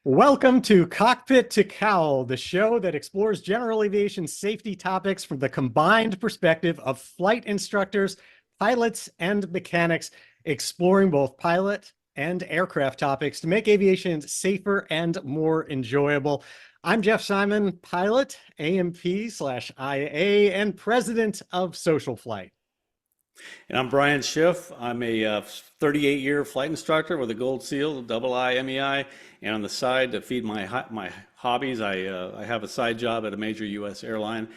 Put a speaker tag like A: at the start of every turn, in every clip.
A: Welcome to Cockpit to Cowl, the show that explores general aviation safety topics from the combined perspective of flight instructors, pilots, and mechanics, exploring both pilot and aircraft topics to make aviation safer and more enjoyable. I'm Jeff Simon, pilot, AMP/IA, and president of SocialFlight.
B: And I'm Brian Schiff. I'm a 38-year flight instructor with a gold seal, double I MEI. And on the side, to feed my hobbies, I have a side job at a major U.S. airline.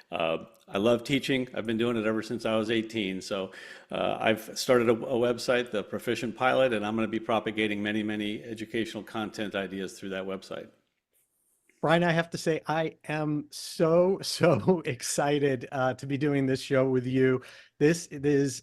B: I love teaching. I've been doing it ever since I was 18. So I've started a website, The Proficient Pilot, and I'm going to be propagating many educational content ideas through that website.
A: Brian, I have to say, I am so excited to be doing this show with you. This is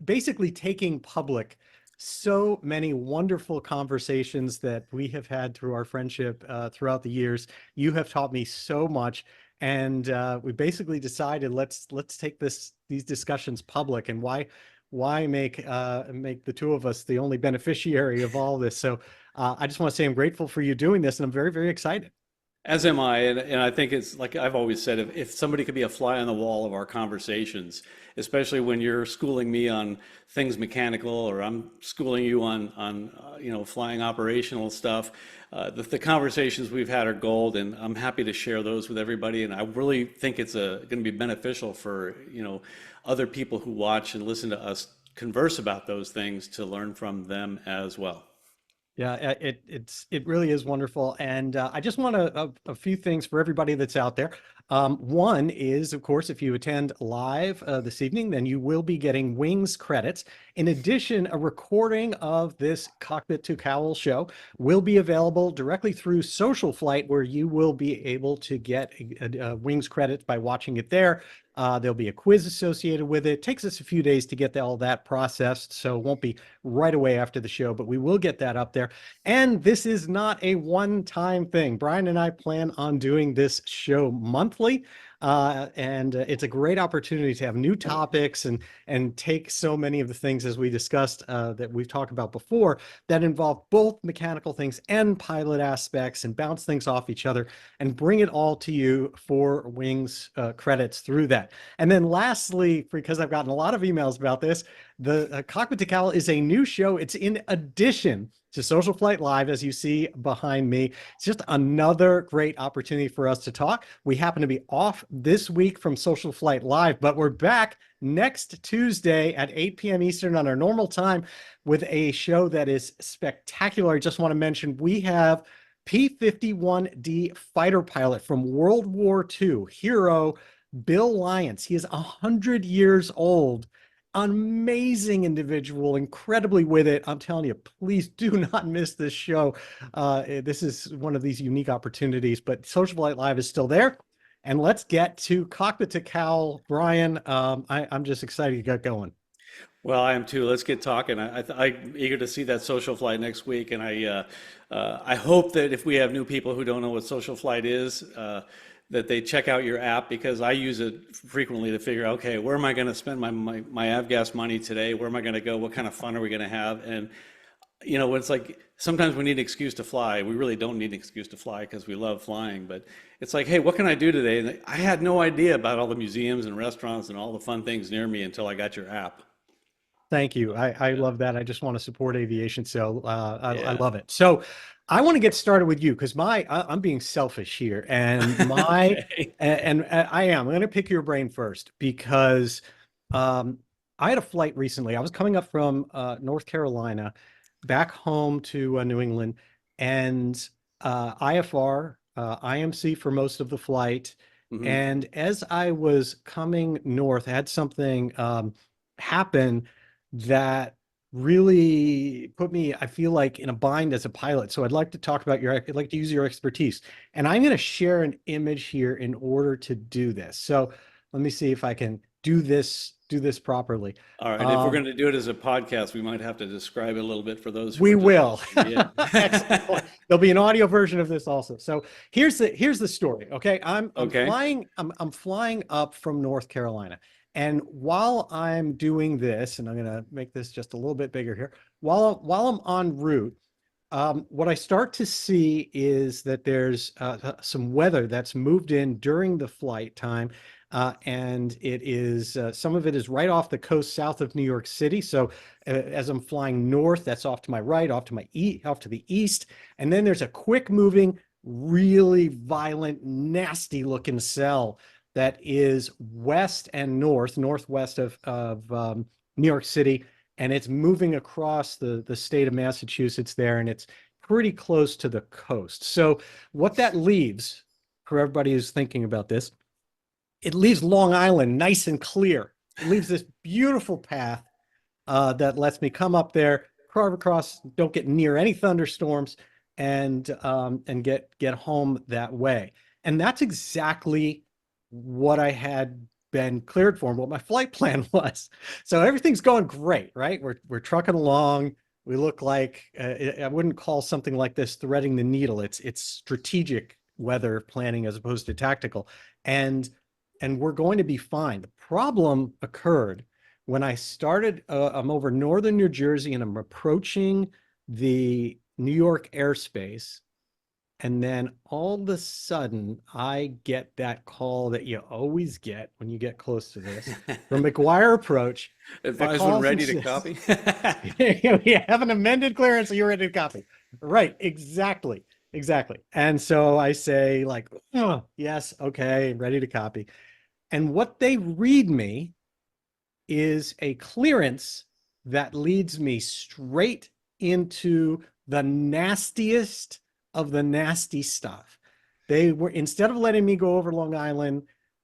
A: basically taking public so many wonderful conversations that we have had through our friendship throughout the years. You have taught me so much, and we basically decided let's take these discussions public. And why make the two of us the only beneficiary of all this? So I just want to say I'm grateful for you doing this, and I'm very excited.
B: As am I, and I think it's like I've always said, if somebody could be a fly on the wall of our conversations, especially when you're schooling me on things mechanical, or I'm schooling you on flying operational stuff, the conversations we've had are gold, and I'm happy to share those with everybody. And I really think it's going to be beneficial for other people who watch and listen to us converse about those things to learn from them as well.
A: Yeah, it really is wonderful. And I just want a few things for everybody that's out there. One is, of course, if you attend live this evening, then you will be getting Wings credits. In addition, a recording of this Cockpit2Cowl show will be available directly through SocialFlight, where you will be able to get Wings credits by watching it there. There'll be a quiz associated with it. It takes us a few days to get all that processed, so it won't be right away after the show, but we will get that up there. And this is not a one-time thing. Brian and I plan on doing this show monthly, and it's a great opportunity to have new topics and take so many of the things, as we discussed, that we've talked about before, that involve both mechanical things and pilot aspects, and bounce things off each other and bring it all to you for Wings credits through that. And then lastly, because I've gotten a lot of emails about this, the Cockpit2Cowl is a new show. It's in addition to SocialFlight Live, as you see behind me. It's just another great opportunity for us to talk. We happen to be off this week from SocialFlight Live, but we're back next Tuesday at 8 p.m. Eastern on our normal time with a show that is spectacular. I just want to mention we have P-51D fighter pilot from World War II, hero Bill Lyons. He is 100 years old. Amazing individual, incredibly with it. I'm telling you, please do not miss this show. This is one of these unique opportunities, but SocialFlight Live is still there. And let's get to Cockpit2Cowl. Brian, I'm just excited to get going.
B: Well, I am too. Let's get talking. I'm eager to see that SocialFlight next week, and I hope that if we have new people who don't know what SocialFlight is, that they check out your app, because I use it frequently to figure out, okay, where am I going to spend my avgas money today? Where am I going to go? What kind of fun are we going to have? And it's like sometimes we need an excuse to fly. We really don't need an excuse to fly because we love flying, but it's like, hey, what can I do today? And I had no idea about all the museums and restaurants and all the fun things near me until I got your app.
A: Thank you. I love that. I just want to support aviation, so I love it. So I want to get started with you, because I'm being selfish here, and
B: Okay.
A: and I am. I'm going to pick your brain first, because I had a flight recently. I was coming up from North Carolina back home to New England, and IFR, IMC for most of the flight.
B: Hmm.
A: And as I was coming north, I had something happen that really put me, I feel like, in a bind as a pilot. So I'd like to talk about I'd like to use your expertise. And I'm going to share an image here in order to do this. So let me see if I can do this properly.
B: All right. If we're going to do it as a podcast, we might have to describe it a little bit for those who
A: We
B: are just
A: will.
B: listening. Yeah.
A: Excellent. There'll be an audio version of this also. So here's the story. Okay. I'm
B: Okay.
A: flying up from North Carolina. And while I'm doing this, and I'm going to make this just a little bit bigger here, while I'm en route, What I start to see is that there's some weather that's moved in during the flight time. And it is some of it is right off the coast south of New York City. So as I'm flying north, that's off to my right, off to off to the east. And then there's a quick moving, really violent, nasty looking cell that is west and northwest of New York City, and it's moving across the state of Massachusetts there, and it's pretty close to the coast. So what that leaves for everybody who's thinking about this, it leaves Long Island nice and clear. It leaves this beautiful path that lets me come up there, carve across, don't get near any thunderstorms, and get home that way. And that's exactly what I had been cleared for and what my flight plan was. So everything's going great, right? We're trucking along. We look like I wouldn't call something like this threading the needle. It's strategic weather planning as opposed to tactical, and we're going to be fine. The problem occurred when I started. I'm over northern New Jersey and I'm approaching the New York airspace. And then all of a sudden, I get that call that you always get when you get close to this from McGuire Approach that
B: Advise when
A: calls and
B: ready to
A: says,
B: copy.
A: you have an amended clearance, so you're ready to copy. Right, exactly, exactly. And so I say like, oh, yes, okay, ready to copy. And what they read me is a clearance that leads me straight into the nastiest of the nasty stuff. They were, instead of letting me go over Long Island,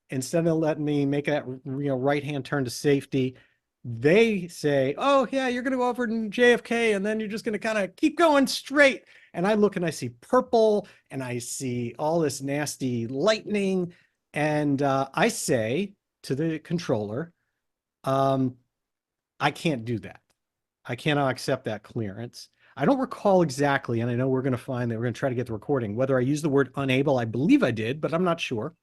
A: instead of letting me make that right-hand turn to safety, they say, oh yeah, you're going to go over to JFK and then you're just going to kind of keep going straight. And I look and I see purple and I see all this nasty lightning. And I say to the controller, I can't do that. I cannot accept that clearance. I don't recall exactly, and I know we're going to find that we're going to try to get the recording, whether I used the word unable. I believe I did, but I'm not sure.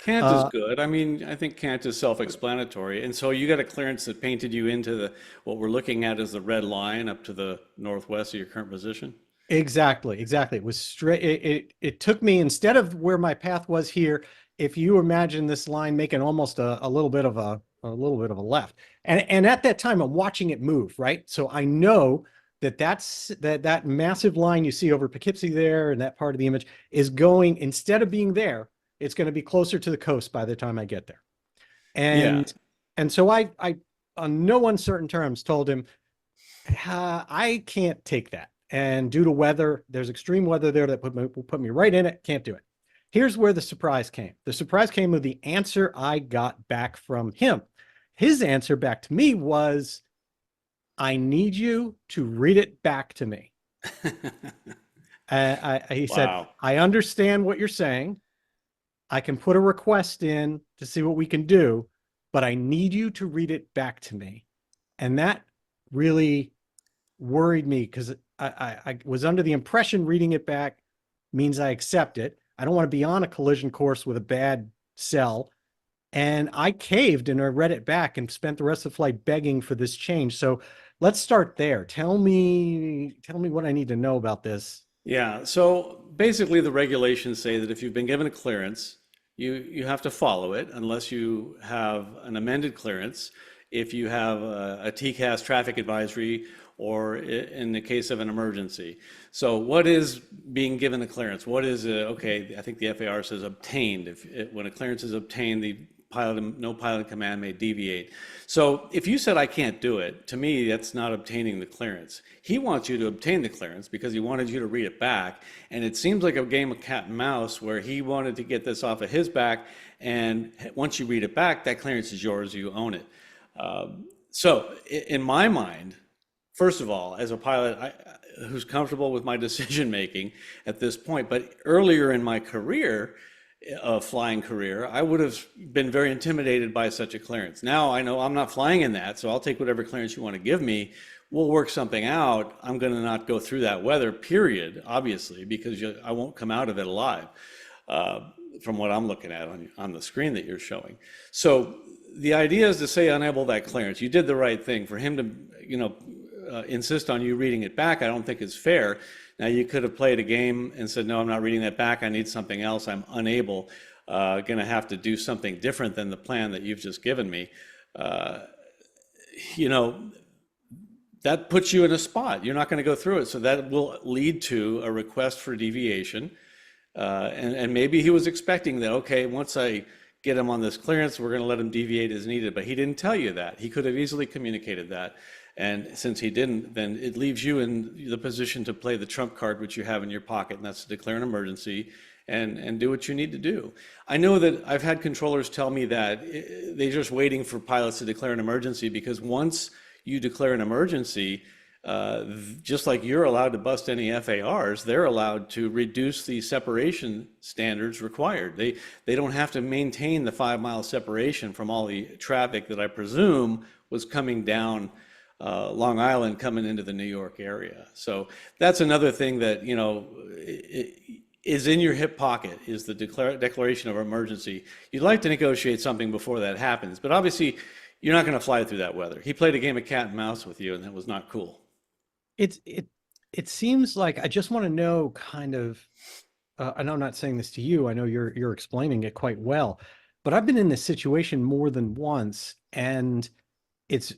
B: Can't is
A: Uh,
B: good. I mean, I think Can't is self-explanatory. And so you got a clearance that painted you into the what we're looking at as the red line up to the northwest of your current position.
A: exactly, exactly. It was straight. It took me, instead of where my path was here, if you imagine this line making almost a little bit of a little bit of a left. And at that time I'm watching it move, right? So I know that that massive line you see over Poughkeepsie there and that part of the image is going, instead of being there, it's going to be closer to the coast by the time I get there.
B: Yeah.
A: And so I on no uncertain terms told him, I can't take that. And due to weather, there's extreme weather there that will put me right in it. Can't do it. Here's where the surprise came. The surprise came with the answer I got back from him. His answer back to me was, I need you to read it back to me. He said,
B: Wow.
A: I understand what you're saying. I can put a request in to see what we can do, but I need you to read it back to me. And that really worried me because I was under the impression reading it back means I accept it. I don't want to be on a collision course with a bad cell. And I caved and I read it back and spent the rest of the flight begging for this change. So let's start there. Tell me what I need to know about this.
B: Yeah, so basically the regulations say that if you've been given a clearance, you have to follow it unless you have an amended clearance. If you have a TCAS traffic advisory or in the case of an emergency. So what is being given a clearance? What is, okay, I think the FAR says obtained. When a clearance is obtained, the no pilot in command may deviate. So if you said I can't do it, to me that's not obtaining the clearance. He wants you to obtain the clearance because he wanted you to read it back, and it seems like a game of cat and mouse where he wanted to get this off of his back, and once you read it back, that clearance is yours, you own it. So in my mind, first of all, as a pilot who's comfortable with my decision making at this point, but earlier in my career, flying career, I would have been very intimidated by such a clearance. Now I know I'm not flying in that, so I'll take whatever clearance you want to give me. We'll work something out. I'm going to not go through that weather, period, obviously, because I won't come out of it alive, from what I'm looking at on the screen that you're showing. So the idea is to say unable that clearance. You did the right thing for him to, insist on you reading it back, I don't think is fair. Now, you could have played a game and said, no, I'm not reading that back. I need something else. I'm unable, going to have to do something different than the plan that you've just given me. Uh, you know, that puts you in a spot. You're not going to go through it. So that will lead to a request for deviation. And maybe he was expecting that, okay, once I get him on this clearance, we're going to let him deviate as needed. But he didn't tell you that. He could have easily communicated that. And since he didn't, then it leaves you in the position to play the trump card, which you have in your pocket, and that's to declare an emergency and do what you need to do. I know that I've had controllers tell me that they're just waiting for pilots to declare an emergency, because once you declare an emergency, just like you're allowed to bust any FARs, they're allowed to reduce the separation standards required. They don't have to maintain the 5-mile separation from all the traffic that I presume was coming down Long Island coming into the New York area. So that's another thing that, you know, is in your hip pocket, is the declaration of emergency. You'd like to negotiate something before that happens, but obviously you're not going to fly through that weather. He played a game of cat and mouse with you, and that was not cool.
A: It seems like, I just want to know kind of, and I'm not saying this to you, I know you're explaining it quite well, but I've been in this situation more than once, and it's,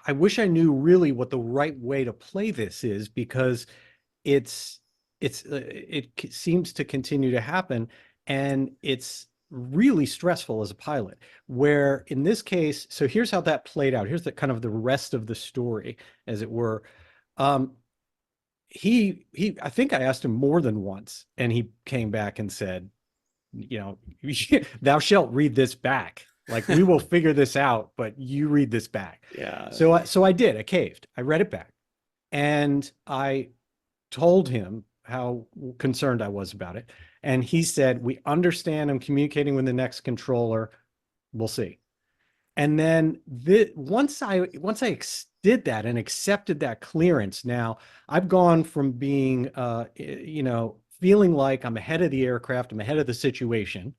A: I wish I knew really what the right way to play this is, because it seems to continue to happen, and it's really stressful as a pilot, where in this case, so here's how that played out. Here's the kind of the rest of the story, as it were. I think I asked him more than once, and he came back and said, you know, thou shalt read this back. Like, we will figure this out, but you read this back.
B: Yeah.
A: So I did. I caved. I read it back, and I told him how concerned I was about it. And he said, we understand. I'm communicating with the next controller. We'll see. And then once I did that and accepted that clearance, now I've gone from being, you know, feeling like I'm ahead of the aircraft, I'm ahead of the situation,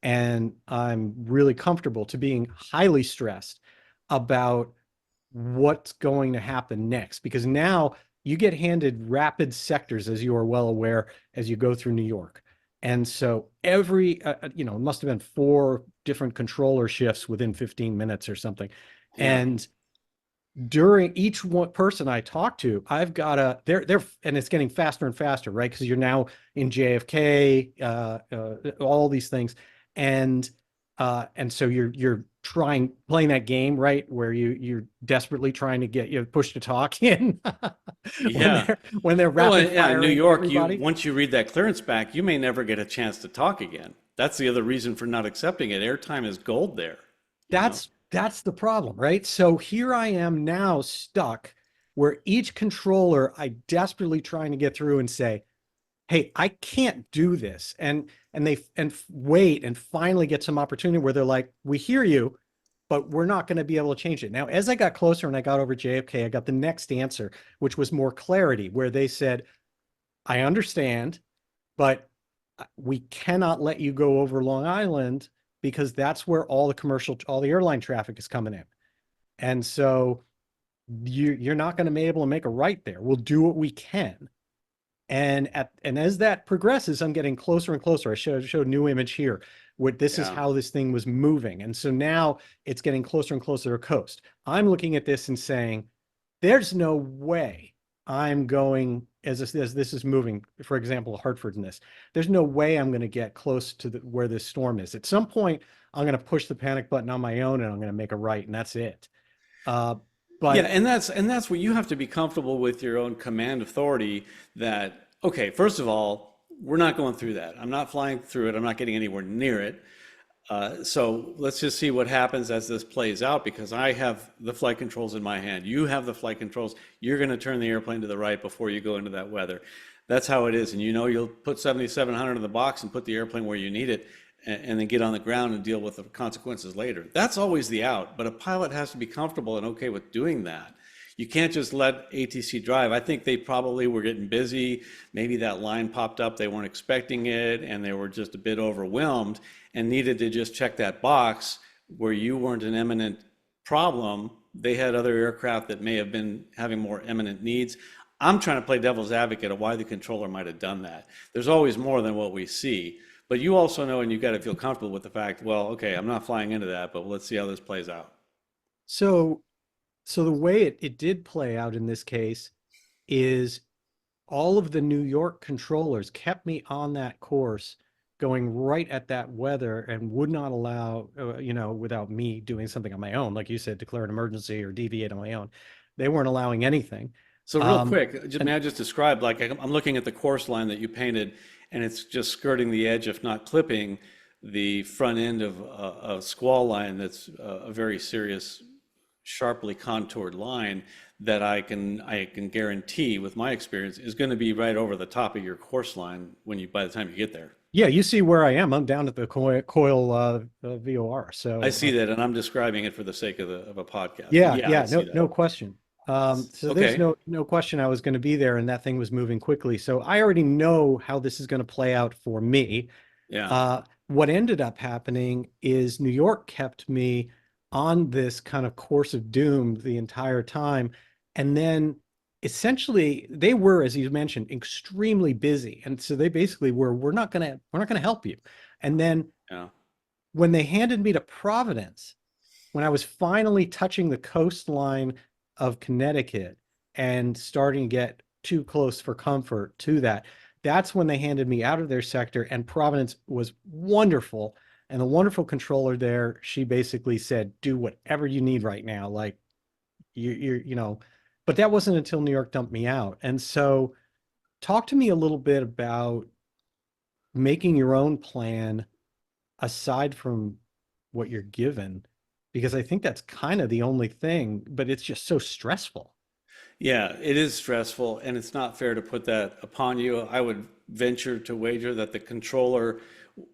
A: and I'm really comfortable, to being highly stressed about what's going to happen next, because now you get handed rapid sectors, as you are well aware, as you go through New York. And so every, you know, it must have been 4 different controller shifts within 15 minutes or something.
B: Yeah.
A: And during each one person I talk to, I've got and it's getting faster and faster, right? Because you're now in JFK, all these things. And so you're playing that game, right, where you're desperately trying to get push to talk in
B: Yeah.
A: when they're
B: Well,
A: rapid
B: yeah, in New
A: firing
B: York,
A: everybody.
B: once you read that clearance back, you may never get a chance to talk again. That's the other reason for not accepting it. Airtime is gold there, you know?
A: That's the problem, right? So here I am now stuck, where each controller I desperately trying to get through and say, hey, I can't do this. And wait and finally get some opportunity where they're like, we hear you, but we're not going to be able to change it. Now, as I got closer and I got over JFK, I got the next answer, which was more clarity, where they said, I understand, but we cannot let you go over Long Island, because that's where all the airline traffic is coming in. And so you're not going to be able to make a right there. We'll do what we can. And as that progresses, I'm getting closer and closer. I showed a new image here, where this is
B: Yeah.
A: how this thing was moving. And so now it's getting closer and closer to coast. I'm looking at this and saying, there's no way I'm going, as this is moving, for example, Hartford in this, there's no way I'm going to get close to where this storm is. At some point, I'm going to push the panic button on my own, and I'm going to make a right, and that's it.
B: Yeah,
A: But
B: and that's where you have to be comfortable with your own command authority that, okay, first of all, we're not going through that. I'm not flying through it. I'm not getting anywhere near it. So let's just see what happens as this plays out, because I have the flight controls in my hand. You have the flight controls. You're going to turn the airplane to the right before you go into that weather. That's how it is. And you know, you'll put 7,700 in the box and put the airplane where you need it, and then get on the ground and deal with the consequences later. That's always the out, but a pilot has to be comfortable and okay with doing that. You can't just let ATC drive. I think they probably were getting busy. Maybe that line popped up, they weren't expecting it, and they were just a bit overwhelmed and needed to just check that box where you weren't an imminent problem They had other aircraft that may have been having more eminent needs. I'm trying to play devil's advocate of why the controller might have done that. There's always more than what we see. But you also know, and you've got to feel comfortable with the fact, well, okay, I'm not flying into that, but let's see how this plays out.
A: So, so the way it did play out in this case is all of the New York controllers kept me on that course going right at that weather and would not allow, without me doing something on my own, like you said, declare an emergency or deviate on my own. They weren't allowing anything.
B: So real
A: Um,
B: quick, may
A: and
B: I just describe, like I'm looking at the course line that you painted, and it's just skirting the edge, if not clipping, the front end of a squall line that's a very serious, sharply contoured line that I can guarantee with my experience is going to be right over the top of your course line when you by the time you get there.
A: yeah, you see where I am. I'm down at the coil VOR.
B: I
A: So
B: see that, and I'm describing it for the sake of a podcast. But
A: yeah,
B: yeah, I
A: yeah,
B: see
A: no
B: that.
A: question. So there's
B: Okay.
A: no question I was going to be there, and that thing was moving quickly. So I already know how this is going to play out for me.
B: Yeah.
A: What ended up happening is New York kept me on this kind of course of doom the entire time. And then essentially they were, as you mentioned, extremely busy. And so they basically were, we're not gonna help you. And then
B: Yeah.
A: when they handed me to Providence, when I was finally touching the coastline of Connecticut and starting to get too close for comfort to that, that's when they handed me out of their sector. And Providence was wonderful. And the wonderful controller there, she basically said, do whatever you need right now. Like but that wasn't until New York dumped me out. And so talk to me a little bit about making your own plan aside from what you're given, because I think that's kind of the only thing, but it's just so stressful.
B: Yeah, it is stressful, and it's not fair to put that upon you. I would venture to wager that the controller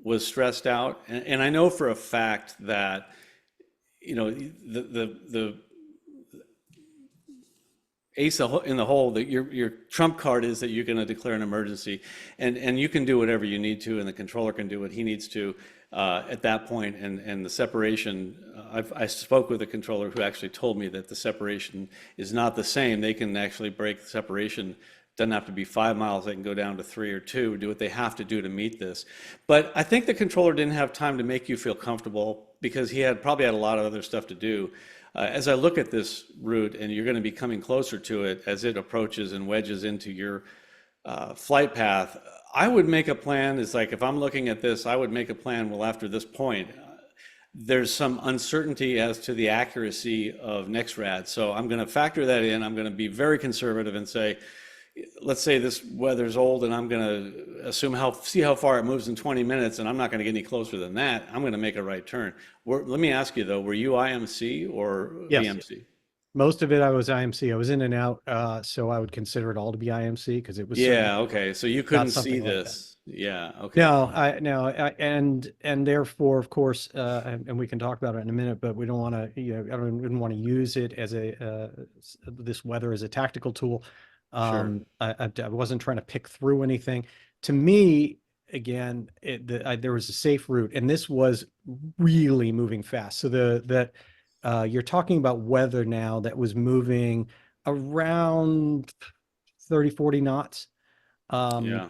B: was stressed out, and I know for a fact that the ace in the hole that your trump card is that you're going to declare an emergency, and you can do whatever you need to, and the controller can do what he needs to at that point, and the separation. I spoke with a controller who actually told me that the separation is not the same. They can actually break the separation. Doesn't have to be 5 miles. They can go down to 3 or 2, do what they have to do to meet this. But I think the controller didn't have time to make you feel comfortable because he had probably had a lot of other stuff to do. As I look at this route, and you're going to be coming closer to it as it approaches and wedges into your flight path, I would make a plan. It's like if I'm looking at this, I would make a plan. Well, after this point, there's some uncertainty as to the accuracy of next rad. So I'm going to factor that in. I'm going to be very conservative and say, let's say this weather's old and I'm going to see how far it moves in 20 minutes, and I'm not going to get any closer than that. I'm going to make a right turn. Let me ask you though, were you IMC or
A: Yes.
B: VMC?
A: Most of it I was IMC. I was in and out, so I would consider it all to be IMC because it was certainly
B: Yeah, okay. So you
A: not
B: couldn't see
A: something like that.
B: this. Yeah, okay.
A: No, and therefore, of course, and we can talk about it in a minute, but we don't want to, I don't even want to use it as this weather as a tactical tool.
B: Sure.
A: I wasn't trying to pick through anything. To me, again, there was a safe route, and this was really moving fast. So you're talking about weather now that was moving around 30, 40 knots. Um,
B: Yeah.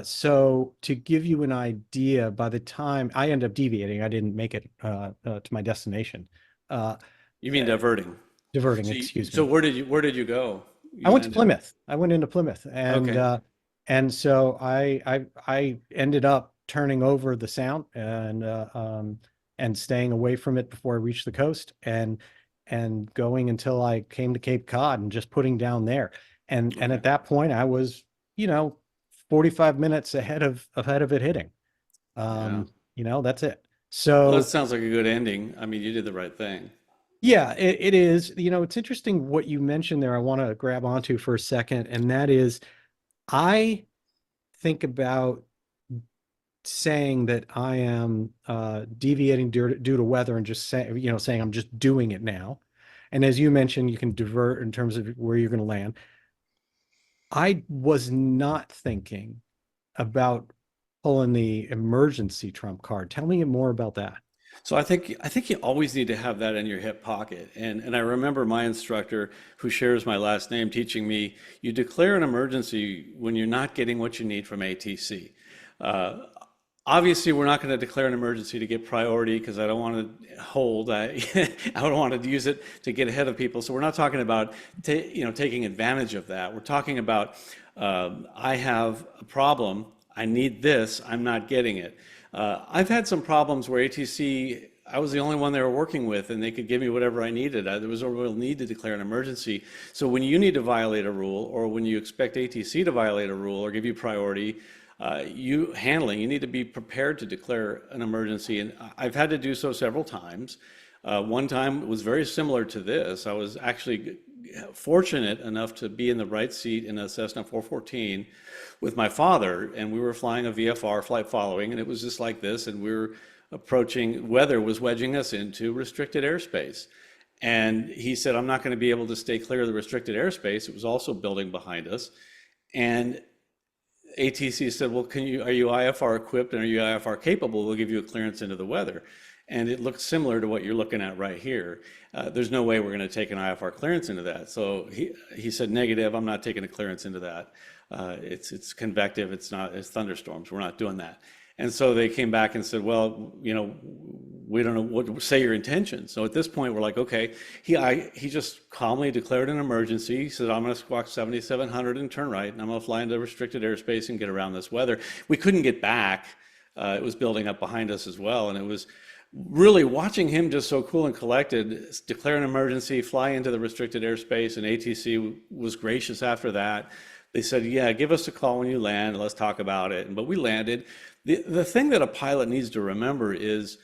A: so to give you an idea, by the time I ended up deviating, I didn't make it to my destination. Uh,
B: You mean
A: uh,
B: diverting.
A: Diverting,
B: So
A: excuse
B: so
A: me.
B: where did you go?
A: I
B: You
A: went to
B: landed.
A: Plymouth. I went into Plymouth,
B: Okay.
A: and so I ended up turning over the Sound and staying away from it before I reached the coast, and going until I came to Cape Cod and just putting down there. And
B: Okay.
A: at that point, I was, you know, 45 minutes ahead of it hitting.
B: Yeah.
A: That's it.
B: Well, that
A: So
B: sounds like a good ending. I mean, you did the right thing.
A: yeah, it is. It's interesting what you mentioned there. I want to grab onto for a second, and that is I think about saying that I am deviating due to weather and just saying I'm just doing it now. And as you mentioned, you can divert in terms of where you're going to land. I was not thinking about pulling the emergency trump card. Tell me more about that.
B: So I think you always need to have that in your hip pocket. And I remember my instructor, who shares my last name, teaching me you declare an emergency when you're not getting what you need from ATC. Uh, Obviously, we're not going to declare an emergency to get priority because I don't want to hold. I don't want to use it to get ahead of people. So we're not talking about taking advantage of that. We're talking about I have a problem. I need this. I'm not getting it. I've had some problems where ATC, I was the only one they were working with, and they could give me whatever I needed. There was a real need to declare an emergency. So when you need to violate a rule, or when you expect ATC to violate a rule or give you priority, you need to be prepared to declare an emergency. And I've had to do so several times. One time was very similar to this. I was actually fortunate enough to be in the right seat in a Cessna 414 with my father, and we were flying a VFR, flight following, and it was just like this, and we were approaching, weather was wedging us into restricted airspace. And he said, I'm not going to be able to stay clear of the restricted airspace. It was also building behind us. And ATC said, well, are you IFR equipped and are you IFR capable? We'll give you a clearance into the weather. And it looks similar to what you're looking at right here. There's no way we're going to take an IFR clearance into that. So he said, negative, I'm not taking a clearance into that. It's convective, it's thunderstorms, we're not doing that. And so they came back and said, well, we don't know what say your intention. So at this point, we're like, okay. He just calmly declared an emergency. He said, I'm going to squawk 7,700 and turn right, and I'm going to fly into restricted airspace and get around this weather. We couldn't get back. It was building up behind us as well, and it was really watching him just so cool and collected, declare an emergency, fly into the restricted airspace, and ATC was gracious after that. They said, yeah, give us a call when you land, let's talk about it. But we landed. The thing that a pilot needs to remember is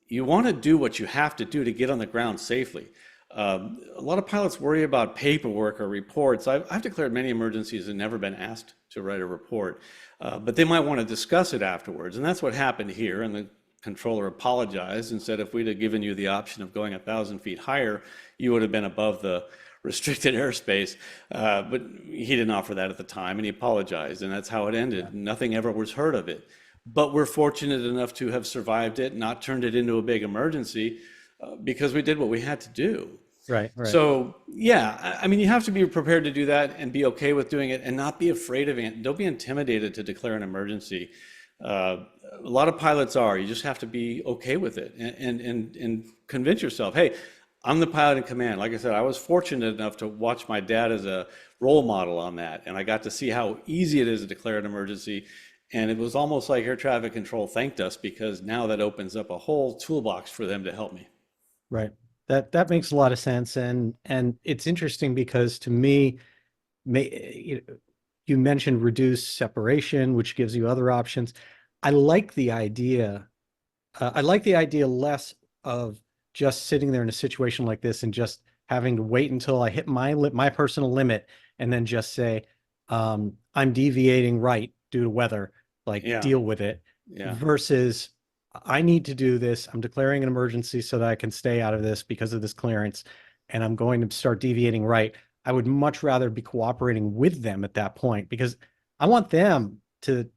B: you want to do what you have to do to get on the ground safely. A lot of pilots worry about paperwork or reports. I've declared many emergencies and never been asked to write a report, but they might want to discuss it afterwards. And that's what happened here. And the controller apologized and said, if we'd have given you the option of going 1,000 feet higher, you would have been above the restricted airspace. But he didn't offer that at the time, and he apologized, and that's how it ended. Nothing ever was heard of it. But we're fortunate enough to have survived it, not turned it into a big emergency, because we did what we had to do.
A: Right, right.
B: So yeah, I mean, you have to be prepared to do that and be okay with doing it, and not be afraid of it. Don't be intimidated to declare an emergency. A lot of pilots are. You just have to be okay with it, and convince yourself, hey, I'm the pilot in command. Like I said, I was fortunate enough to watch my dad as a role model on that, and I got to see how easy it is to declare an emergency. And it was almost like air traffic control thanked us, because now that opens up a whole toolbox for them to help me.
A: Right. That makes a lot of sense. And it's interesting because to me, you mentioned reduced separation, which gives you other options. I like the idea. I like the idea less of just sitting there in a situation like this and just having to wait until I hit my personal limit and then just say, I'm deviating right due to weather, like
B: Yeah,
A: deal with it,
B: yeah,
A: versus I need to do this. I'm declaring an emergency so that I can stay out of this because of this clearance, and I'm going to start deviating right. I would much rather be cooperating with them at that point, because I want them to,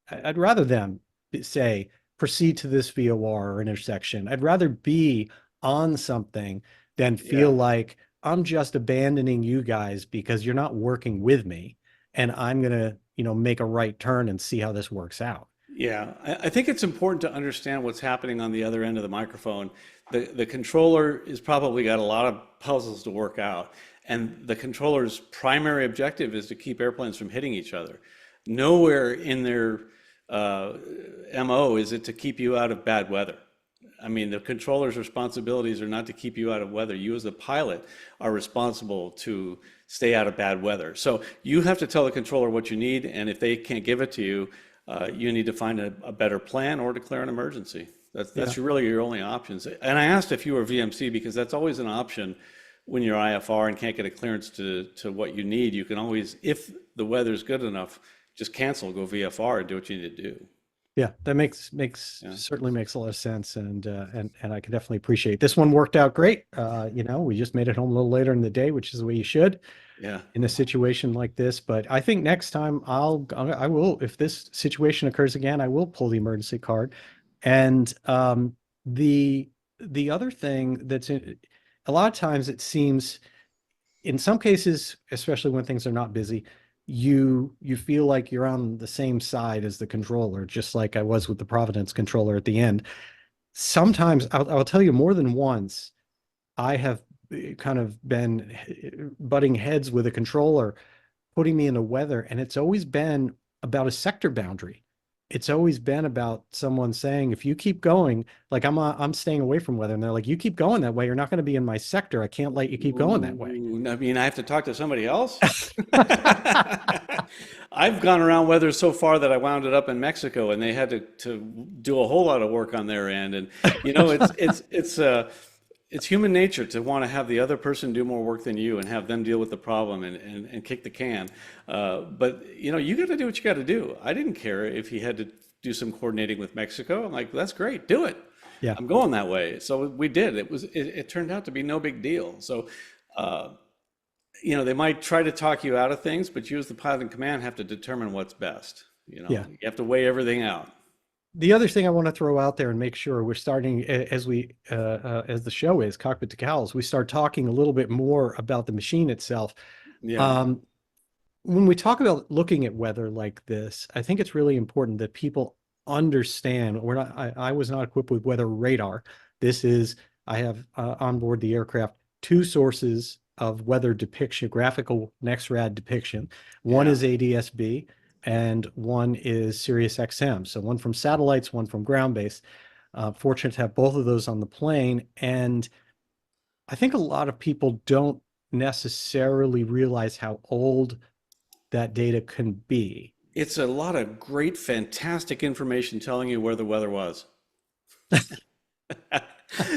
A: I'd rather them say, proceed to this VOR or intersection. I'd rather be on something than feel
B: yeah.
A: like I'm just abandoning you guys because you're not working with me, and I'm going to, make a right turn and see how this works out.
B: Yeah, I think it's important to understand what's happening on the other end of the microphone. The controller is probably got a lot of puzzles to work out, and the controller's primary objective is to keep airplanes from hitting each other. Nowhere in their MO is it to keep you out of bad weather. I mean, the controller's responsibilities are not to keep you out of weather. You as a pilot are responsible to stay out of bad weather. So you have to tell the controller what you need, and if they can't give it to you, you need to find a better plan or declare an emergency.
A: Yeah.
B: That's really your only options. And I asked if you were VMC, because that's always an option when you're IFR and can't get a clearance to what you need. You can always, if the weather's good enough, just cancel, go VFR, and do what you need to do.
A: Yeah, that makes
B: Yeah,
A: certainly makes a lot of sense, and I can definitely appreciate this one. Worked out great. We just made it home a little later in the day, which is the way you should
B: yeah,
A: in a situation like this. But I think next time I will, if this situation occurs again, I will pull the emergency card. And The the other thing a lot of times it seems in some cases, especially when things are not busy, you feel like you're on the same side as the controller, just like I was with the Providence controller at the end. Sometimes I'll tell you more than once, I have kind of been butting heads with a controller, putting me in the weather, and it's always been about a sector boundary. It's always been about someone saying, if you keep going, like I'm staying away from weather, and they're like, you keep going that way, you're not going to be in my sector. I can't let you keep going that way.
B: Ooh, I mean, I have to talk to somebody else? I've gone around weather so far that I wound it up in Mexico, and they had to do a whole lot of work on their end. And you know, it's human nature to want to have the other person do more work than you and have them deal with the problem and kick the can. But you know, you got to do what you got to do. I didn't care if he had to do some coordinating with Mexico. I'm like, that's great, do it.
A: Yeah.
B: I'm going that way. So we did. It turned out to be no big deal. So you know, they might try to talk you out of things, but you as the pilot in command have to determine what's best. You know,
A: Yeah.
B: you have to weigh everything out.
A: The other thing I want to throw out there and make sure we're starting as the show is Cockpit2Cowl, we start talking a little bit more about the machine itself.
B: Yeah.
A: Um, when we talk about looking at weather like this, I think it's really important that people understand I was not equipped with weather radar. This is, I have on board the aircraft two sources of weather depiction, graphical NEXRAD depiction. One
B: Yeah.
A: is ADS-B and one is Sirius XM. So one from satellites, one from ground base. Fortunate to have both of those on the plane. And I think a lot of people don't necessarily realize how old that data can be.
B: It's a lot of great, fantastic information telling you where the weather was.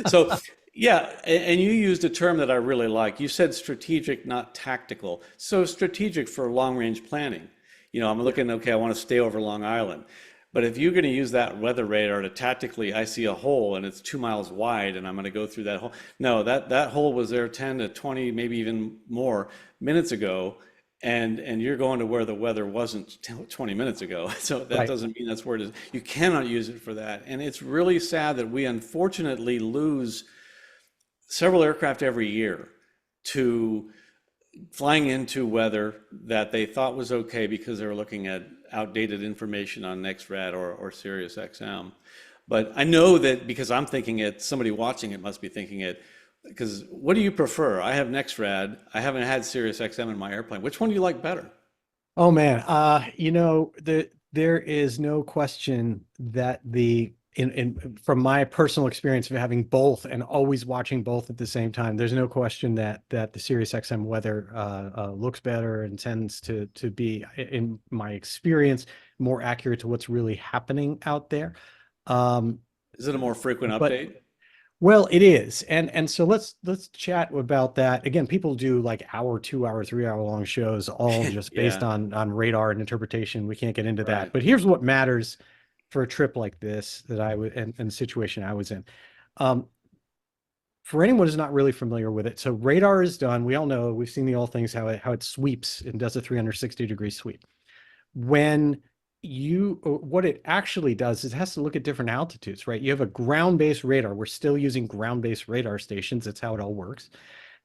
B: So, yeah, and you used a term that I really like. You said strategic, not tactical. So strategic for long range planning. You know, I'm
A: Yeah.
B: looking, okay, I want to stay over Long Island. But if you're going to use that weather radar to tactically, I see a hole and it's 2 miles wide and I'm going to go through that hole. No, that hole was there 10 to 20, maybe even more minutes ago. And you're going to where the weather wasn't 20 minutes ago. So that
A: Right.
B: doesn't mean that's where it is. You cannot use it for that. And it's really sad that we unfortunately lose several aircraft every year to flying into weather that they thought was okay because they were looking at outdated information on NEXRAD or Sirius XM. But I know that because I'm thinking it, somebody watching it must be thinking it. Because what do you prefer? I have NEXRAD. I haven't had Sirius XM in my airplane. Which one do you like better?
A: Oh man, there is no question that in from my personal experience of having both and always watching both at the same time, there's no question that the Sirius XM weather looks better and tends to be, in my experience, more accurate to what's really happening out there. Um,
B: Is it a more frequent
A: but
B: update?
A: Well, it is. And so let's chat about that. Again, people do like hour, 2 hour, 3 hour long shows, all just based
B: Yeah,
A: on radar and interpretation. We can't get into that.
B: right.
A: But here's what matters for a trip like this that I would and the situation I was in. Um, for anyone who's not really familiar with it, so radar is done. We all know, we've seen the old things, how it sweeps and does a 360-degree sweep. When what it actually does is it has to look at different altitudes, right? You have a ground-based radar. We're still using ground-based radar stations. That's how it all works.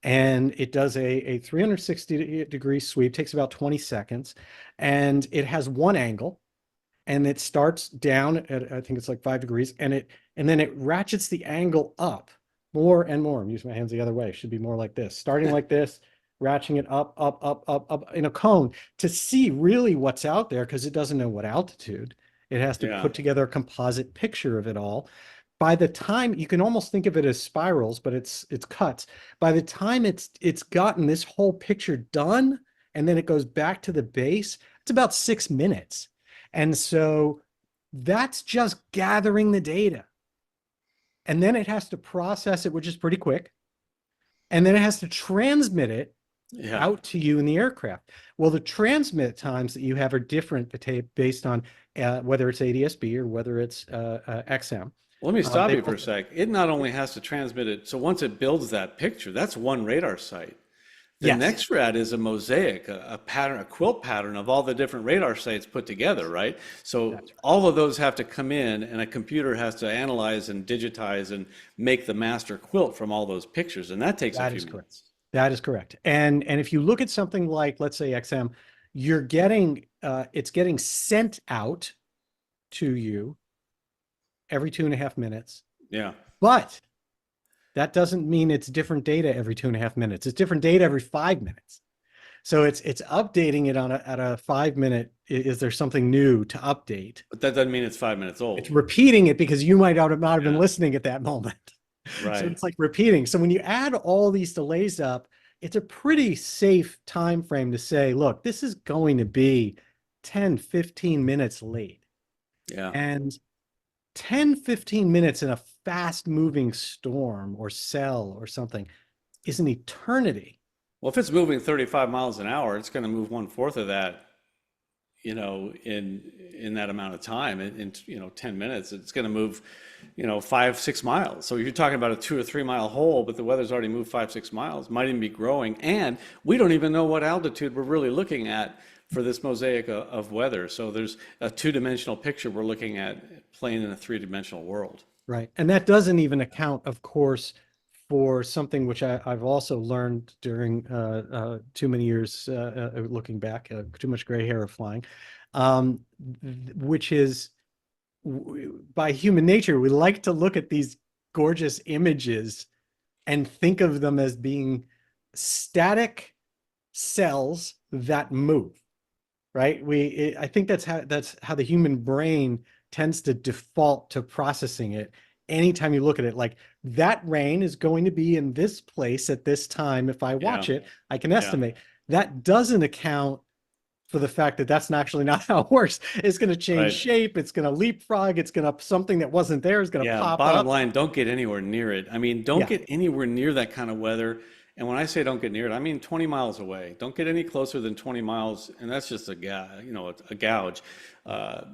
A: And it does a 360-degree sweep, takes about 20 seconds, and it has one angle, and it starts down at, I think it's like 5 degrees, and then it ratchets the angle up more and more. I'm using my hands the other way. It should be more like this, starting like this, ratcheting it up, up, up, up, up in a cone to see really what's out there because it doesn't know what altitude. It has to
B: Yeah,
A: put together a composite picture of it all. By the time you can almost think of it as spirals, but it's cuts. By the time it's gotten this whole picture done, and then it goes back to the base, it's about 6 minutes. And so that's just gathering the data. And then it has to process it, which is pretty quick. And then it has to transmit it
B: yeah.
A: out to you in the aircraft. Well, the transmit times that you have are different based on whether it's ADS-B or whether it's XM.
B: Let me stop
A: They
B: you for a
A: both,
B: sec. It not only has to transmit it, so once it builds that picture, that's one radar site. The
A: Yes,
B: next rad is a mosaic, a pattern, a quilt pattern of all the different radar sites put together, right? So
A: that's right.
B: all of those have to come in, and a computer has to analyze and digitize and make the master quilt from all those pictures, and that takes a
A: That
B: few
A: is correct.
B: minutes.
A: That is correct. And if you look at something like, let's say XM, you're getting it's getting sent out to you every 2.5 minutes,
B: Yeah.
A: but that doesn't mean it's different data every 2.5 minutes. It's different data every 5 minutes. So it's updating it on at a 5 minute. Is there something new to update?
B: But that doesn't mean it's 5 minutes
A: It's
B: old.
A: repeating it because you might not have been
B: Yeah.
A: listening at that moment. So
B: Right.
A: it's like repeating. So when you add all these delays up, it's a pretty safe time frame to say, look, this is going to be 10, 15 minutes late.
B: Yeah.
A: And 10, 15 minutes in a fast moving storm or cell or something is an eternity.
B: Well, if it's moving 35 miles an hour, it's going to move one fourth of that, in that amount of time. In 10 minutes, it's going to move, 5, 6 miles. So you're talking about a 2 or 3 mile hole, but the weather's already moved 5, 6 miles, might even be growing. And we don't even know what altitude we're really looking at for this mosaic of weather. So there's a two-dimensional picture we're looking at playing in a three-dimensional world.
A: Right. And that doesn't even account, of course, for something which I've also learned during too many years looking back, too much gray hair of flying, which is by human nature, we like to look at these gorgeous images and think of them as being static cells that move, right? I think that's how the human brain tends to default to processing it. Anytime you look at it, like that rain is going to be in this place at this time. If I
B: Yeah,
A: watch it, I can
B: yeah,
A: estimate. That doesn't account for the fact that that's actually not how it works. It's going to change
B: right.
A: shape. It's going to leapfrog. It's going to, something that wasn't there is going to
B: Yeah,
A: pop
B: bottom
A: up.
B: line, don't get anywhere near it. I mean, don't
A: Yeah.
B: get anywhere near that kind of weather. And when I say don't get near it, I mean 20 miles away. Don't get any closer than 20 miles, and that's just a gouge,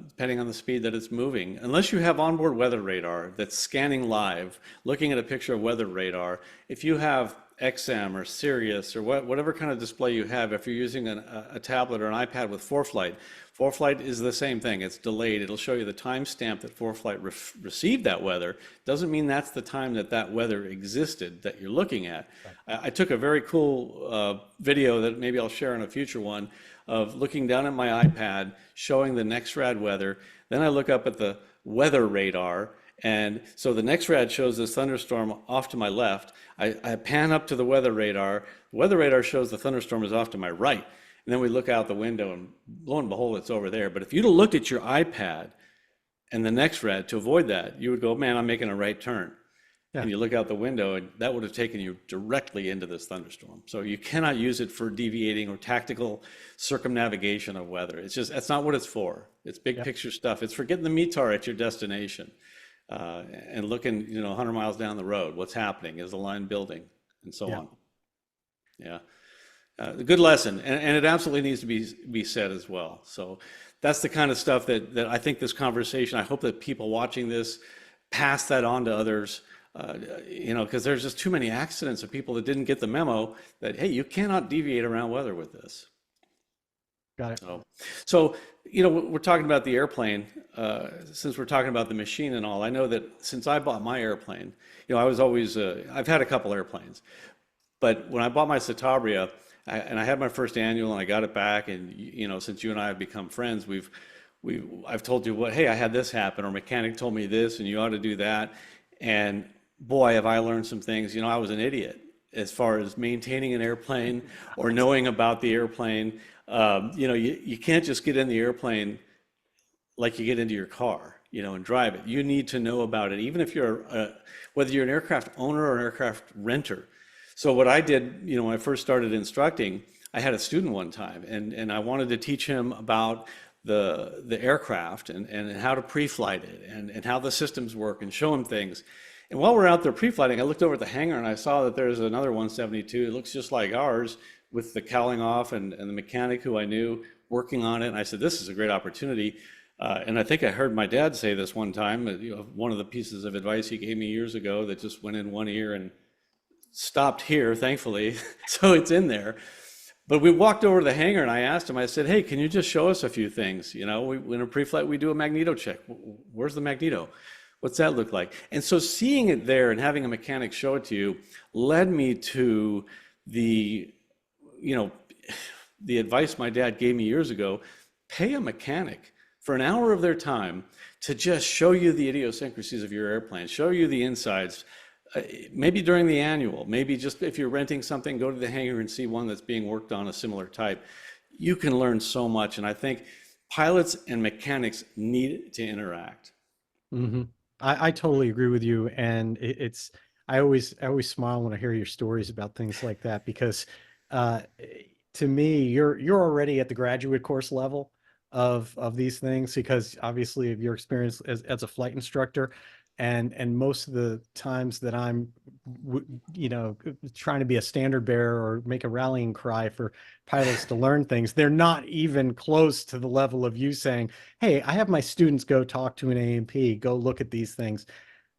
B: depending on the speed that it's moving. Unless you have onboard weather radar that's scanning live, looking at a picture of weather radar. If you have XM or Sirius or whatever kind of display you have, if you're using a tablet or an iPad with ForeFlight, ForeFlight is the same thing. It's delayed. It'll show you the timestamp that ForeFlight received that weather. Doesn't mean that's the time that weather existed that you're looking at. I took a very cool video that maybe I'll share in a future one of looking down at my iPad, showing the NextRad weather. Then I look up at the weather radar, and so the NextRad shows this thunderstorm off to my left. I pan up to the weather radar. The weather radar shows the thunderstorm is off to my right. And then we look out the window, and lo and behold, it's over there. But if you'd have looked at your iPad and the NextRad to avoid that, you would go, man, I'm making a right turn.
A: Yeah.
B: And you look out the window, and that would have taken you directly into this thunderstorm. So you cannot use it for deviating or tactical circumnavigation of weather. That's not what it's for. It's big picture stuff. It's for getting the METAR at your destination and looking, 100 miles down the road. What's happening? Is the line building? And so on. Yeah. A good lesson, and it absolutely needs to be said as well. So that's the kind of stuff that I think this conversation, I hope that people watching this pass that on to others, because there's just too many accidents of people that didn't get the memo that, hey, you cannot deviate around weather with this.
A: Got it.
B: So we're talking about the airplane, since we're talking about the machine and all. I know that since I bought my airplane, I was always, I've had a couple airplanes, but when I bought my Citabria, and I had my first annual and I got it back, and since you and I have become friends, I've told you hey, I had this happen, or mechanic told me this, and you ought to do that. And boy, have I learned some things. I was an idiot as far as maintaining an airplane or knowing about the airplane. You can't just get in the airplane like you get into your car, and drive it. You need to know about it, even if whether you're an aircraft owner or an aircraft renter. So what I did, when I first started instructing, I had a student one time, and I wanted to teach him about the aircraft and how to pre-flight it and how the systems work, and show him things. And while we're out there pre-flighting, I looked over at the hangar and I saw that there's another 172. It looks just like ours, with the cowling off, and the mechanic who I knew working on it. And I said, this is a great opportunity. And I think I heard my dad say this one time, one of the pieces of advice he gave me years ago that just went in one ear and stopped here, thankfully, so it's in there. But we walked over to the hangar and I asked him, I said, hey, can you just show us a few things? You know, in a pre-flight, we do a magneto check. Where's the magneto? What's that look like? And so seeing it there and having a mechanic show it to you led me to the, you know, the advice my dad gave me years ago: pay a mechanic for an hour of their time to just show you the idiosyncrasies of your airplane, show you the insides, maybe during the annual, maybe just if you're renting something, go to the hangar and see one that's being worked on a similar type. You can learn so much, and I think pilots and mechanics need to interact.
A: Hmm. I totally agree with you, and it's I always smile when I hear your stories about things like that because uh, to me you're already at the graduate course level of these things because obviously of your experience as a flight instructor, and most of the times that I'm you know trying to be a standard bearer or make a rallying cry for pilots to learn things, they're not even close to the level of you saying, hey, I have my students go talk to an A&P, go look at these things.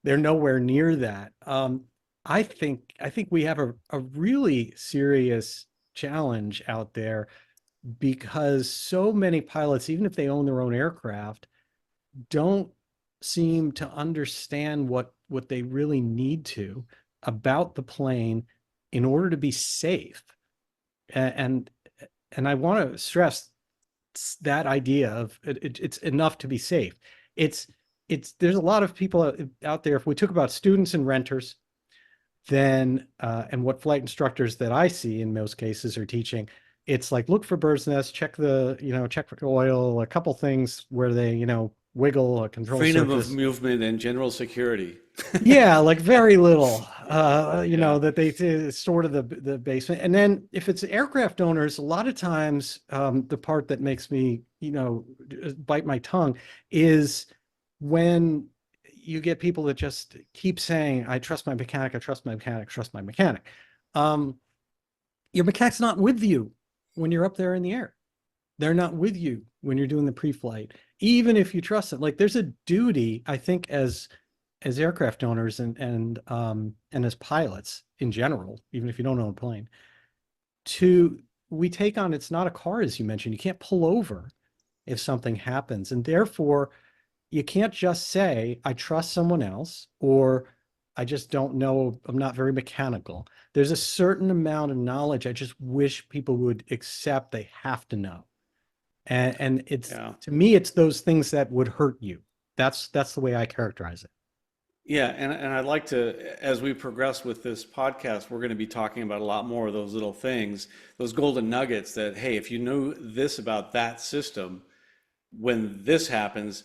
A: They're nowhere near that. I think we have a really serious challenge out there because so many pilots, even if they own their own aircraft, don't seem to understand what they really need to about the plane in order to be safe. And and I want to stress that idea of it's enough to be safe. It's there's a lot of people out there. If we talk about students and renters, then and what flight instructors that I see in most cases are teaching, it's like look for bird's nests, check the check for oil, a couple things where they wiggle a control
B: Freedom of
A: surface.
B: movement and general security.
A: Yeah, like very little,
B: Yeah.
A: that they sort of the basement. And then if it's aircraft owners, a lot of times, the part that makes me, bite my tongue is when you get people that just keep saying, I trust my mechanic, I trust my mechanic, trust my mechanic. Um, your mechanic's not with you when you're up there in the air. They're not with you when you're doing the pre-flight, even if you trust them. Like there's a duty, I think, as aircraft owners and as pilots in general, even if you don't own a plane, to we take on it's not a car, as you mentioned. You can't pull over if something happens. And therefore, you can't just say, I trust someone else, or I just don't know, I'm not very mechanical. There's a certain amount of knowledge I just wish people would accept they have to know. And it's
B: Yeah.
A: to me, it's those things that would hurt you. That's the way I characterize it.
B: Yeah, and I'd like to, as we progress with this podcast, we're going to be talking about a lot more of those little things, those golden nuggets that, hey, if you know this about that system, when this happens,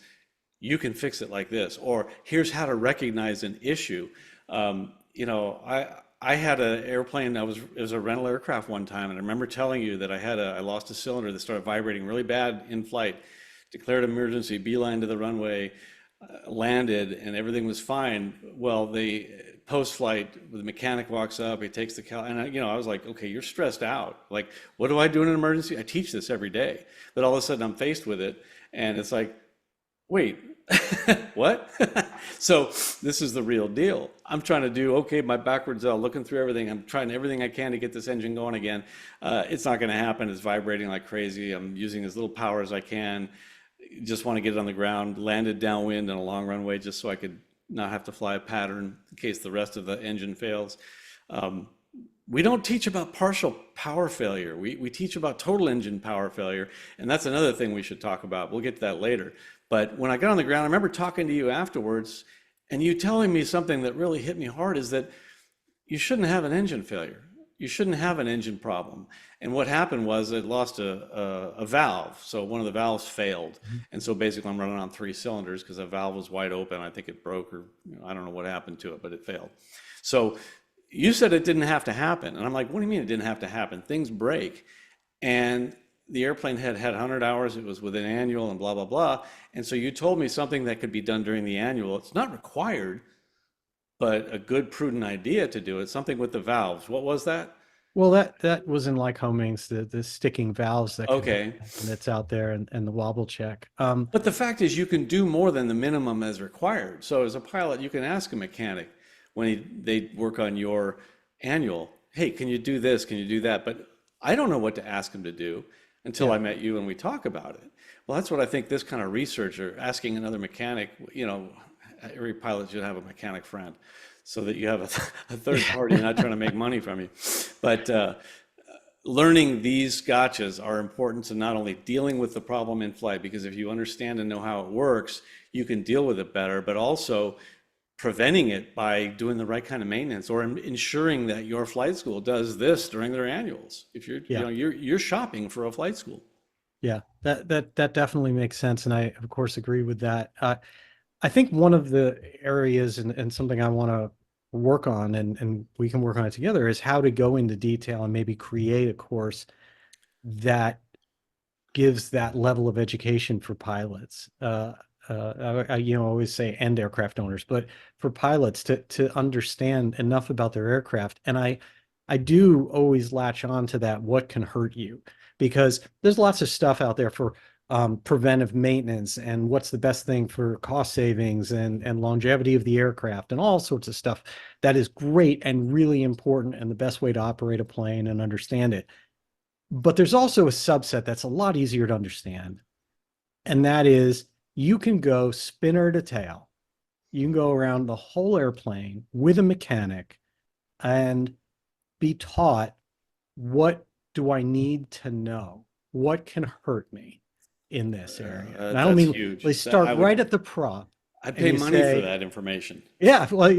B: you can fix it like this. Or here's how to recognize an issue. I had an airplane that it was a rental aircraft one time, and I remember telling you that I lost a cylinder that started vibrating really bad in flight, declared emergency, beeline to the runway, landed, and everything was fine. Well, the post-flight, the mechanic walks up, he takes the cal, and I was like, okay, you're stressed out. Like, what do I do in an emergency? I teach this every day, but all of a sudden I'm faced with it, and it's like, wait, what? So this is the real deal. I'm trying to do okay, my backwards L, looking through everything. I'm trying everything I can to get this engine going again. It's not going to happen. It's vibrating like crazy. I'm using as little power as I can. Just want to get it on the ground. Landed downwind on a long runway just so I could not have to fly a pattern in case the rest of the engine fails. Um, we don't teach about partial power failure. We teach about total engine power failure, and that's another thing we should talk about. We'll get to that later. But when I got on the ground, I remember talking to you afterwards, and you telling me something that really hit me hard is that you shouldn't have an engine failure. You shouldn't have an engine problem. And what happened was it lost a valve. So one of the valves failed. And so basically I'm running on three cylinders because the valve was wide open. I think it broke or I don't know what happened to it, but it failed. So you said it didn't have to happen. And I'm like, what do you mean it didn't have to happen? Things break. And the airplane had 100 hours. It was within annual and blah, blah, blah. And so you told me something that could be done during the annual. It's not required, but a good prudent idea to do it, something with the valves. What was that?
A: Well, that was in like homings, the sticking valves that could
B: Okay.
A: happen that's out there, and the wobble check.
B: But the fact is you can do more than the minimum as required. So as a pilot, you can ask a mechanic when they work on your annual, hey, can you do this? Can you do that? But I don't know what to ask him to do until
A: Yeah.
B: I met you and we talk about it. Well, that's what I think this kind of research or asking another mechanic, every pilot should have a mechanic friend so that you have a third party not trying to make money from you. But learning these gotchas are important to not only dealing with the problem in flight, because if you understand and know how it works, you can deal with it better, but also preventing it by doing the right kind of maintenance or ensuring that your flight school does this during their annuals. If you're,
A: Yeah.
B: you're shopping for a flight school.
A: Yeah. That definitely makes sense. And I, of course, agree with that. I think one of the areas and something I want to work on and we can work on it together is how to go into detail and maybe create a course that gives that level of education for pilots. Always say and aircraft owners, but for pilots to understand enough about their aircraft. And I do always latch on to that. What can hurt you? Because there's lots of stuff out there for preventive maintenance and what's the best thing for cost savings and longevity of the aircraft and all sorts of stuff that is great and really important and the best way to operate a plane and understand it. But there's also a subset that's a lot easier to understand. And that is you can go spinner to tail. You can go around the whole airplane with a mechanic and be taught, what do I need to know? What can hurt me in this area? And I don't
B: That's
A: mean they
B: huge.
A: start right at the prop
B: I'd
A: and
B: pay
A: you
B: money for
A: say,
B: that information.
A: yeah, well,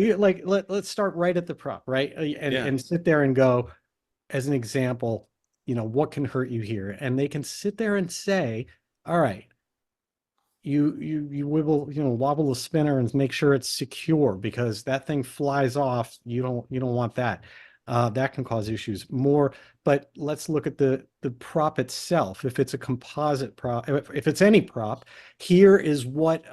A: let's start right at the prop, right?
B: Yeah,
A: And sit there and go, as an example, what can hurt you here? And they can sit there and say, all right, you wibble, wobble the spinner and make sure it's secure because that thing flies off. You don't want that. That can cause issues more. But let's look at the prop itself. If it's a composite prop, if it's any prop, here is what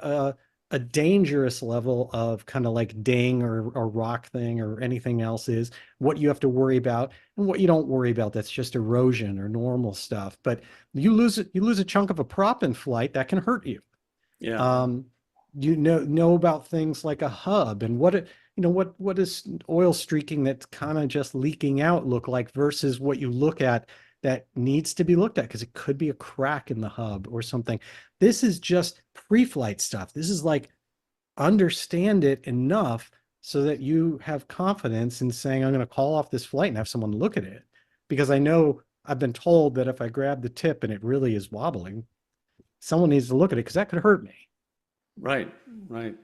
A: a dangerous level of kind of like ding or rock thing or anything else is, what you have to worry about and what you don't worry about. That's just erosion or normal stuff. But you lose a chunk of a prop in flight, that can hurt you.
B: yeah.
A: um, you know about things like a hub and what is oil streaking that's kind of just leaking out look like versus what you look at that needs to be looked at because it could be a crack in the hub or something. This is just pre-flight stuff. This is like understand it enough so that you have confidence in saying, I'm going to call off this flight and have someone look at it. Because I know I've been told that if I grab the tip and it really is wobbling, someone needs to look at it because that could hurt me.
B: Right, right.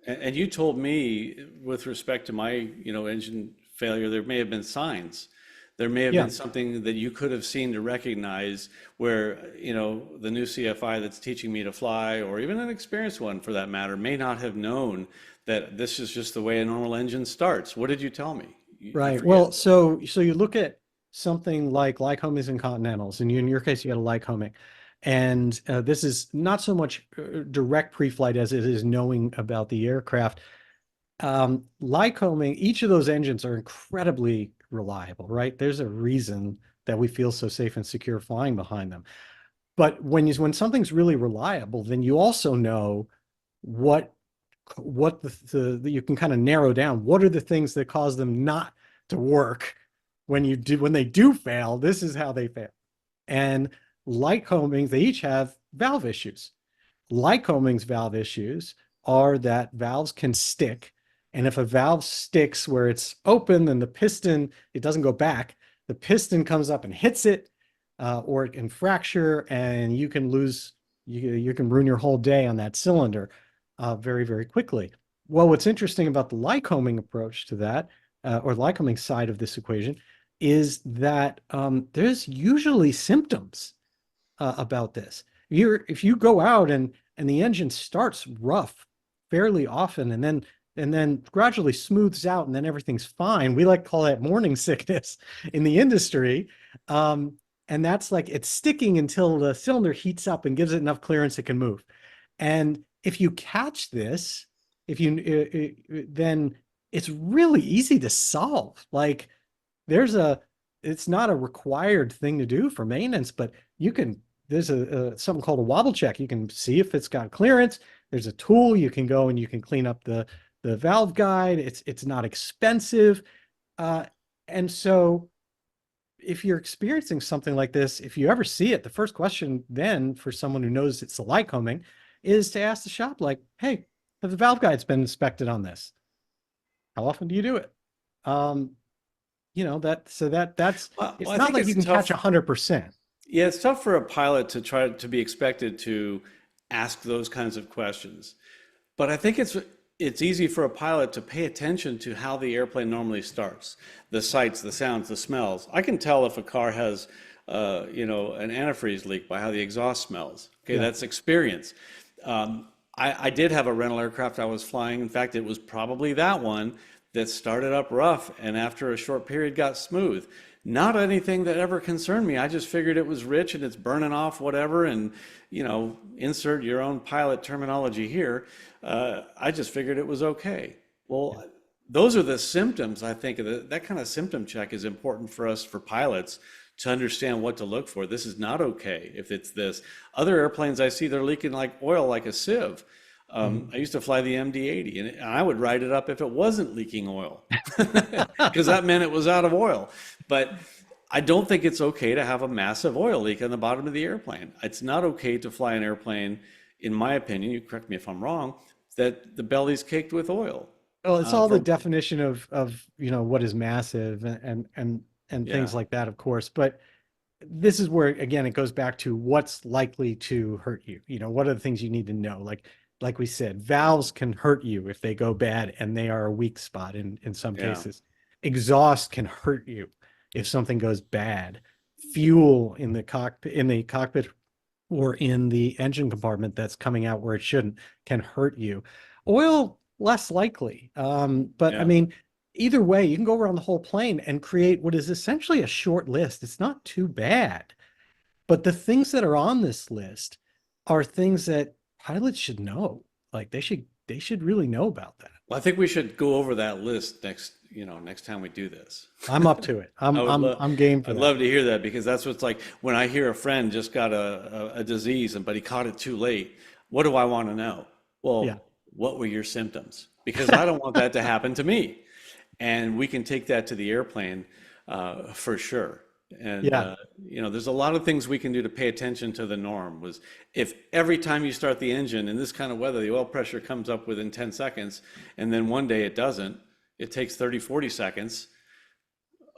B: And you told me with respect to my, engine failure, there may have been signs. There may have
A: Yeah.
B: been something that you could have seen to recognize where, the new CFI that's teaching me to fly, or even an experienced one for that matter, may not have known that this is just the way a normal engine starts. What did you tell me? I
A: Right.
B: forget.
A: Well, so you look at something like Lycomings and Continentals, and in your case, you got a Lycoming. And this is not so much direct pre-flight as it is knowing about the aircraft. Lycoming, each of those engines are incredibly reliable, right? There's a reason that we feel so safe and secure flying behind them. But when something's really reliable, then you also know what you can kind of narrow down what are the things that cause them not to work when they do fail. This is how they fail. And Lycomings, they each have valve issues. Lycoming's valve issues are that valves can stick. And if a valve sticks where it's open, then the piston, it doesn't go back. The piston comes up and hits it, or it can fracture, and you can ruin your whole day on that cylinder very, very quickly. Well, what's interesting about the Lycoming approach to that, or Lycoming side of this equation, is that there's usually symptoms about this. If you go out and the engine starts rough fairly often and then gradually smooths out and then everything's fine. We like to call that morning sickness in the industry. And that's like it's sticking until the cylinder heats up and gives it enough clearance it can move. And if you catch this, if you then it's really easy to solve. Like there's a it's not a required thing to do for maintenance, but there's something called a wobble check. You can see if it's got clearance. There's a tool you can go and you can clean up the valve guide. It's not expensive. Uh, And so if you're experiencing something like this, if you ever see it, the first question then for someone who knows it's the Lycoming is to ask the shop, like, hey, have the valve guides been inspected on this? How often do you do it? That's,
B: Well,
A: it's
B: I
A: not
B: think
A: like you
B: it's
A: can catch
B: tough.
A: 100%.
B: Yeah, it's tough for a pilot to try to be expected to ask those kinds of questions. But I think it's easy for a pilot to pay attention to how the airplane normally starts, the sights, the sounds, the smells. I can tell if a car has, an antifreeze leak by how the exhaust smells. Okay,
A: Yeah.
B: that's experience. I did have a rental aircraft I was flying. In fact, it was probably that one that started up rough and after a short period got smooth. Not anything that ever concerned me. I just figured it was rich and it's burning off whatever, and insert your own pilot terminology here. I just figured it was okay. Well, those are the symptoms. I think that kind of symptom check is important for us for pilots to understand what to look for. This is not okay if it's this. Other airplanes I see, they're leaking like oil, like a sieve.
A: Mhm.
B: I used to fly the MD-80, and I would write it up if it wasn't leaking oil, because that meant it was out of oil. But I don't think it's okay to have a massive oil leak on the bottom of the airplane. It's not okay to fly an airplane, in my opinion, you correct me if I'm wrong, that the belly's caked with oil.
A: Well, it's all the
B: For
A: definition of what is massive and
B: Yeah,
A: things like that, of course. But this is where again it goes back to what's likely to hurt you. What are the things you need to know? Like we said, valves can hurt you if they go bad, and they are a weak spot in some
B: yeah,
A: cases. Exhaust can hurt you if something goes bad. Fuel in the cockpit or in the engine compartment that's coming out where it shouldn't can hurt you. Oil, less likely. But I
B: yeah.
A: mean, either way, you can go around the whole plane and create what is essentially a short list. It's not too bad. But the things that are on this list are things that pilots should know. Like they should really know about that.
B: Well, I think we should go over that list next time we do this.
A: I'm up to it.
B: I
A: I'm
B: would
A: I'm
B: love,
A: I'm game for
B: I'd
A: that.
B: love to hear that, because that's what's like when I hear a friend just got a disease, but he caught it too late. What do I want to know?
A: Yeah.
B: Well, what were your symptoms? Because I don't want that to happen to me. And we can take that to the airplane for sure. And
A: Yeah.
B: there's a lot of things we can do to pay attention to the norm. Was if every time you start the engine in this kind of weather, the oil pressure comes up within 10 seconds, and then one day it doesn't, it takes 30, 40 seconds.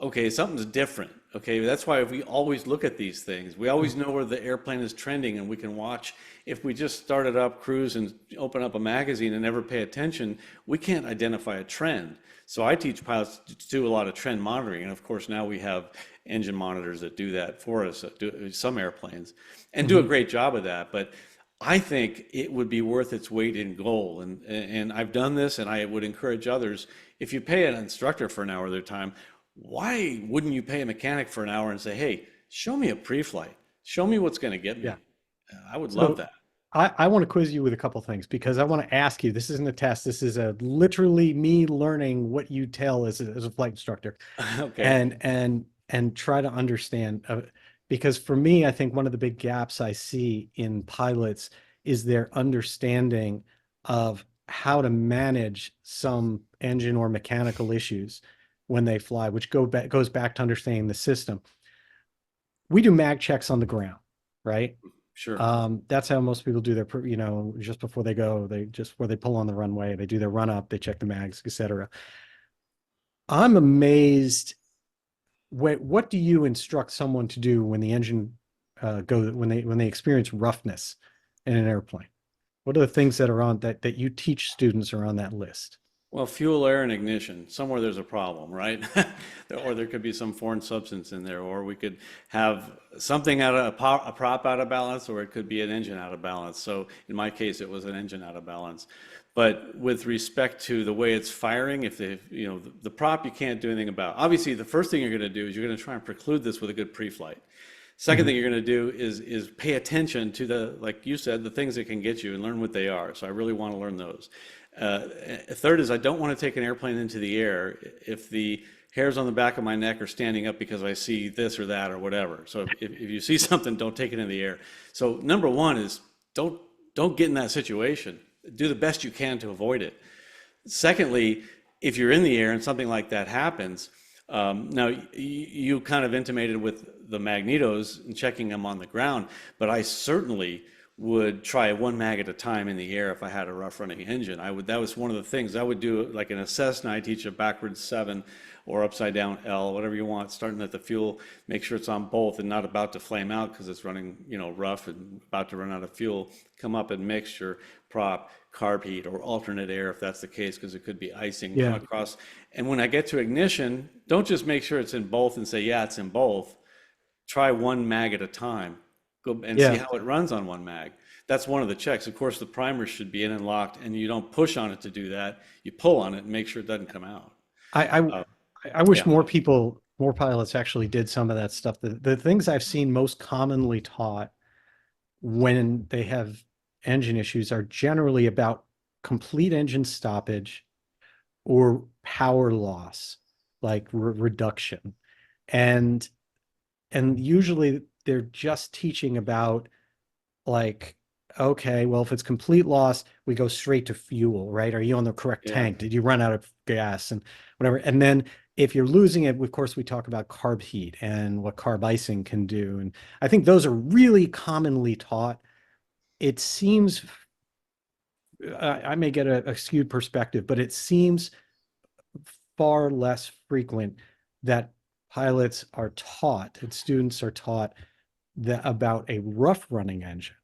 B: Okay, something's different. Okay, that's why we always look at these things. We always know where the airplane is trending, and we can watch. If we just started up, cruise, and open up a magazine and never pay attention, we can't identify a trend. So I teach pilots to do a lot of trend monitoring, and of course now we have engine monitors that do that for us, do some airplanes, and do a
A: Mhm.
B: great job of that. But I think it would be worth its weight in gold, and I've done this, and I would encourage others. If you pay an instructor for an hour of their time, why wouldn't you pay a mechanic for an hour and say, hey, show me a pre-flight, show me what's going to get
A: Yeah.
B: me? I would love
A: So
B: that.
A: I want to quiz you with a couple things because I want to ask you. This isn't a test. This is a literally me learning what you tell as a flight instructor,
B: Okay.
A: and try to understand. Because for me, I think one of the big gaps I see in pilots is their understanding of how to manage some engine or mechanical issues when they fly, which goes back to understanding the system. We do mag checks on the ground, right?
B: Sure.
A: That's how most people do their, just before they go, before they pull on the runway, they do their run up, they check the mags, etc. I'm amazed. What do you instruct someone to do when the engine when they experience roughness in an airplane? What are the things that are on that you teach students are on that list?
B: Well, fuel, air, and ignition. Somewhere there's a problem, right? Or there could be some foreign substance in there, or we could have something a prop out of balance, or it could be an engine out of balance. So in my case, it was an engine out of balance. But with respect to the way it's firing, if the prop you can't do anything about. Obviously, the first thing you're going to do is you're going to try and preclude this with a good pre-flight. Second
A: Mhm.
B: thing you're going to do is pay attention to like you said, the things that can get you and learn what they are. So I really want to learn those. Uh, Third is I don't want to take an airplane into the air if the hairs on the back of my neck are standing up because I see this or that or whatever. So if you see something, don't take it in the air. So number one is don't don't get in that situation. Do the best you can to avoid it. Secondly, if you're in the air and something like that happens, Now, you kind of intimated with the magnetos and checking them on the ground, but I certainly would try one mag at a time in the air if I had a rough running engine. I would, that was one of the things I would do, like in a Cessna, I teach a backwards 7 or upside down L, whatever you want, starting at the fuel, make sure it's on both and not about to flame out because it's running, rough and about to run out of fuel. Come up in mixture, prop, carb heat, or alternate air if that's the case, because it could be icing, come
A: Yeah.
B: across. And when I get to ignition, don't just make sure it's in both and say, yeah, it's in both. Try one mag at a time. Go and see
A: Yeah.
B: how it runs on one mag. That's one of the checks. Of course, the primer should be in and locked, and you don't push on it to do that. You pull on it and make sure it doesn't come out.
A: I, I,
B: Uh,
A: I wish
B: yeah,
A: more people, more pilots actually did some of that stuff. The things I've seen most commonly taught when they have engine issues are generally about complete engine stoppage or power loss, like reduction. And usually they're just teaching about like, okay, well, if it's complete loss, we go straight to fuel, right? Are you on the correct
B: yeah.
A: tank? Did you run out of gas and whatever? And then if you're losing it, of course, we talk about carb heat and what carb icing can do. And I think those are really commonly taught. It seems, I may get a skewed perspective, but it seems far less frequent that pilots are taught and students are taught that about a rough running engine,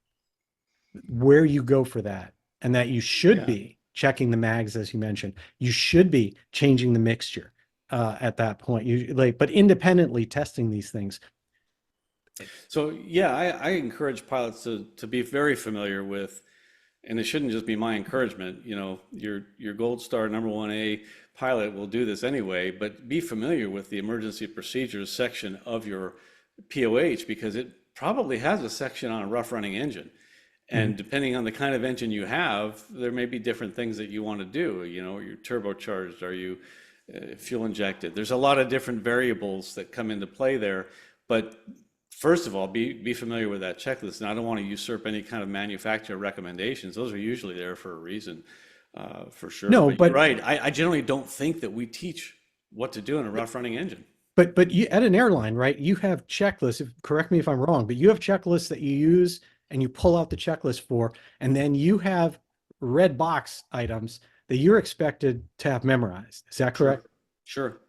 A: where you go for that, and that you should
B: Yeah.
A: be checking the mags, as you mentioned. You should be changing the mixture at that point. You like, but independently testing these things.
B: So yeah, I encourage pilots to be very familiar with, and it shouldn't just be my encouragement. Your gold star number 1A pilot will do this anyway, but be familiar with the emergency procedures section of your POH because it probably has a section on a rough running engine.
A: Mhm.
B: And depending on the kind of engine you have, there may be different things that you want to do. You're turbocharged, are you fuel injected? There's a lot of different variables that come into play there. But first of all, be familiar with that checklist. And I don't want to usurp any kind of manufacturer recommendations. Those are usually there for a reason, for sure.
A: No,
B: But you're
A: but
B: right. I generally don't think that we teach what to do in a rough running engine.
A: you at an airline, right? You have checklists. Correct me if I'm wrong, but you have checklists that you use and you pull out the checklist for, and then you have red box items that you're expected to have memorized. Is that
B: Sure.
A: correct?
B: Sure.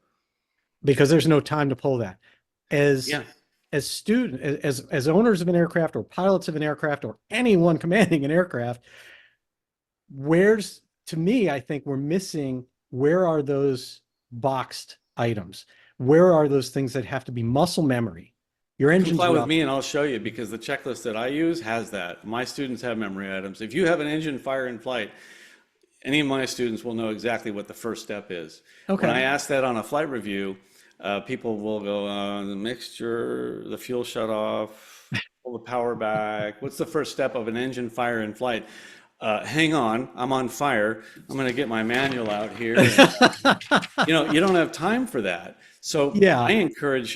A: Because there's no time to pull that. As
B: Yeah.
A: as owners of an aircraft or pilots of an aircraft or anyone commanding an aircraft, where's to me, I think we're missing, where are those boxed items? Where are those things that have to be muscle memory? Your engine's
B: Comply with
A: rough.
B: me and I'll show you because the checklist that I use has that. My students have memory items. If you have an engine fire in flight, any of my students will know exactly what the first step is. When
A: Okay.
B: I ask that on a flight review, people will go, the mixture, the fuel shut off, pull the power back. What's the first step of an engine fire in flight? Hang on, I'm on fire. I'm going to get my manual out here. And, you don't have time for that. So I
A: Yeah.
B: encourage,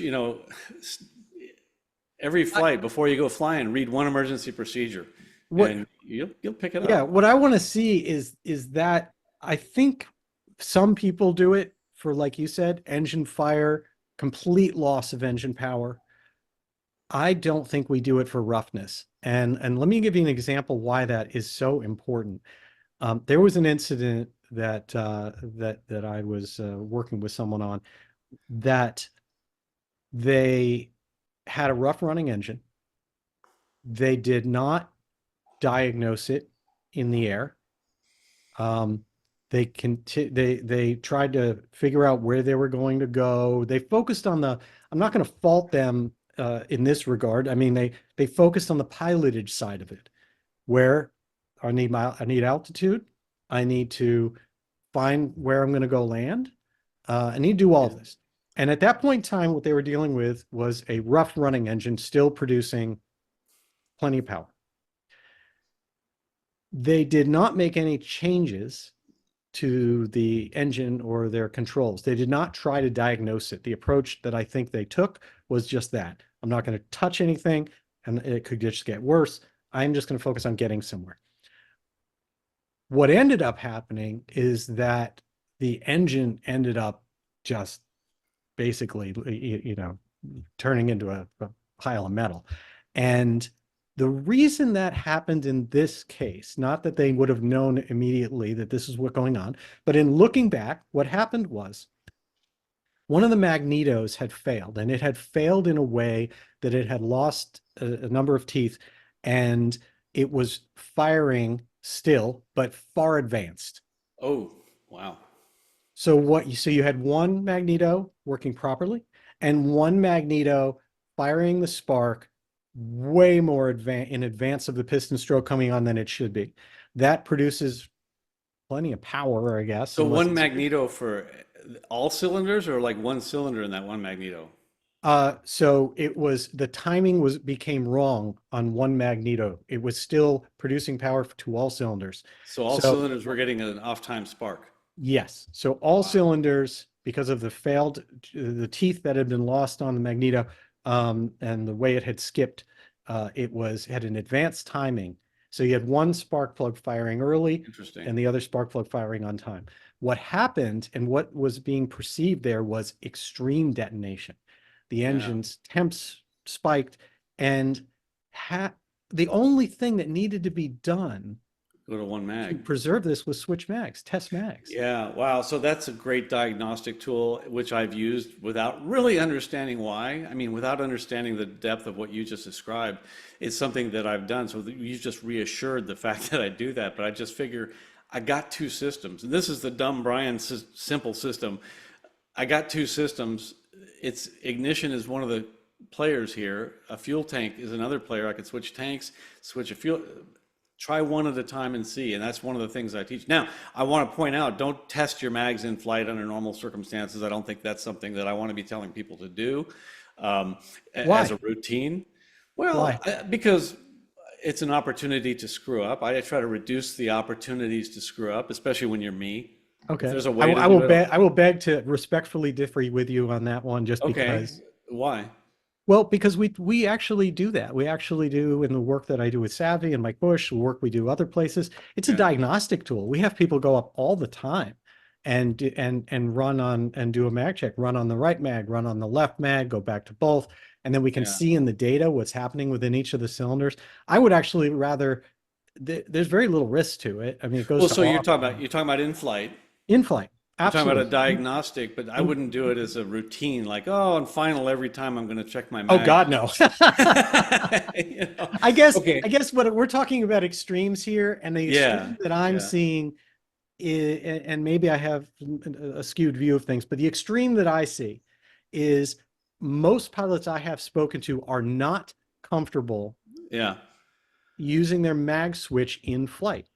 B: every
A: I,
B: flight before you go flying, read one emergency procedure,
A: what
B: and you'll pick it
A: yeah,
B: up.
A: what I want to see is that I think some people do it for, like you said, engine fire, complete loss of engine power. I don't think we do it for roughness. And let me give you an example why that is so important. There was an incident that I was working with someone on, that they had a rough running engine. They did not diagnose it in the air. They tried to figure out where they were going to go. They focused on the, I'm not going to fault them in this regard. I mean, they focused on the pilotage side of it, where I need altitude. I need to find where I'm going to go land. I need to do all
B: Yeah.
A: of this. And at that point in time, what they were dealing with was a rough running engine still producing plenty of power. They did not make any changes to the engine or their controls. They did not try to diagnose it. The approach that I think they took was just that. I'm not going to touch anything and it could just get worse. I'm just going to focus on getting somewhere. What ended up happening is that the engine ended up just basically, turning into a pile of metal. And the reason that happened in this case, not that they would have known immediately that this is what's going on, but in looking back, what happened was one of the magnetos had failed, and it had failed in a way that it had lost a number of teeth, and it was firing still, but far advanced.
B: Oh, wow.
A: So you had one magneto working properly and one magneto firing the spark way more in advance of the piston stroke coming on than it should be. That produces plenty of power, I guess,
B: So
A: unless
B: one
A: it's
B: magneto for all cylinders, or like one cylinder in that one magneto?
A: so it was the timing became wrong on one magneto. It was still producing power to all cylinders.
B: So all
A: So
B: cylinders were getting an off-time spark.
A: yes. So all
B: Wow.
A: cylinders, because of the teeth that had been lost on the magneto, and the way it had skipped, had an advanced timing. So you had one spark plug firing early
B: Interesting.
A: and the other spark plug firing on time. What happened and what was being perceived there was extreme detonation. The
B: Yeah.
A: engine's temps spiked, and the only thing that needed to be done
B: Go to one
A: to
B: mag.
A: preserve this was switch mags, test mags.
B: Yeah, wow. So that's a great diagnostic tool, which I've used without really understanding why. I mean, without understanding the depth of what you just described. It's something that I've done. So you just reassured the fact that I do that. But I just figure I got two systems. And this is the dumb Brian simple system. I got two systems. It's ignition is one of the players here. A fuel tank is another player. I could switch tanks, switch a fuel. Try one at a time and see, and that's one of the things I teach. Now, I want to point out, don't test your mags in flight under normal circumstances. I don't think that's something that I want to be telling people to do as a
A: Why?
B: routine. Well,
A: Why?
B: because it's an opportunity to screw up. I try to reduce the opportunities to screw up, especially when you're me. If
A: Okay.
B: there's a
A: I,
B: way
A: will-
B: to
A: I will
B: do it,
A: beg I will beg to respectfully differ with you on that one just
B: okay.
A: because.
B: Why?
A: Well, because we actually do that. We actually do in the work that I do with Savvy and Mike Bush, the work we do other places. It's a
B: Yeah,
A: diagnostic tool. We have people go up all the time and run on and do a mag check, run on the right mag, run on the left mag, go back to both, and then we can
B: yeah.
A: see in the data what's happening within each of the cylinders. I would actually rather there's very little risk to it. I mean, it goes
B: Well,
A: to
B: so
A: off
B: you're talking about in flight.
A: in flight.
B: You're talking about a
A: Absolutely.
B: diagnostic, but I wouldn't do it as a routine, like, oh, on final, every time I'm going to check my
A: Oh
B: mag.
A: God, no.
B: You know?
A: I
B: Okay.
A: guess what we're talking about extremes here, and the
B: Yeah.
A: extreme that I'm
B: Yeah.
A: seeing is, and maybe I have a skewed view of things, but the extreme that I see is most pilots I have spoken to are not comfortable
B: Yeah.
A: using their mag switch in flight.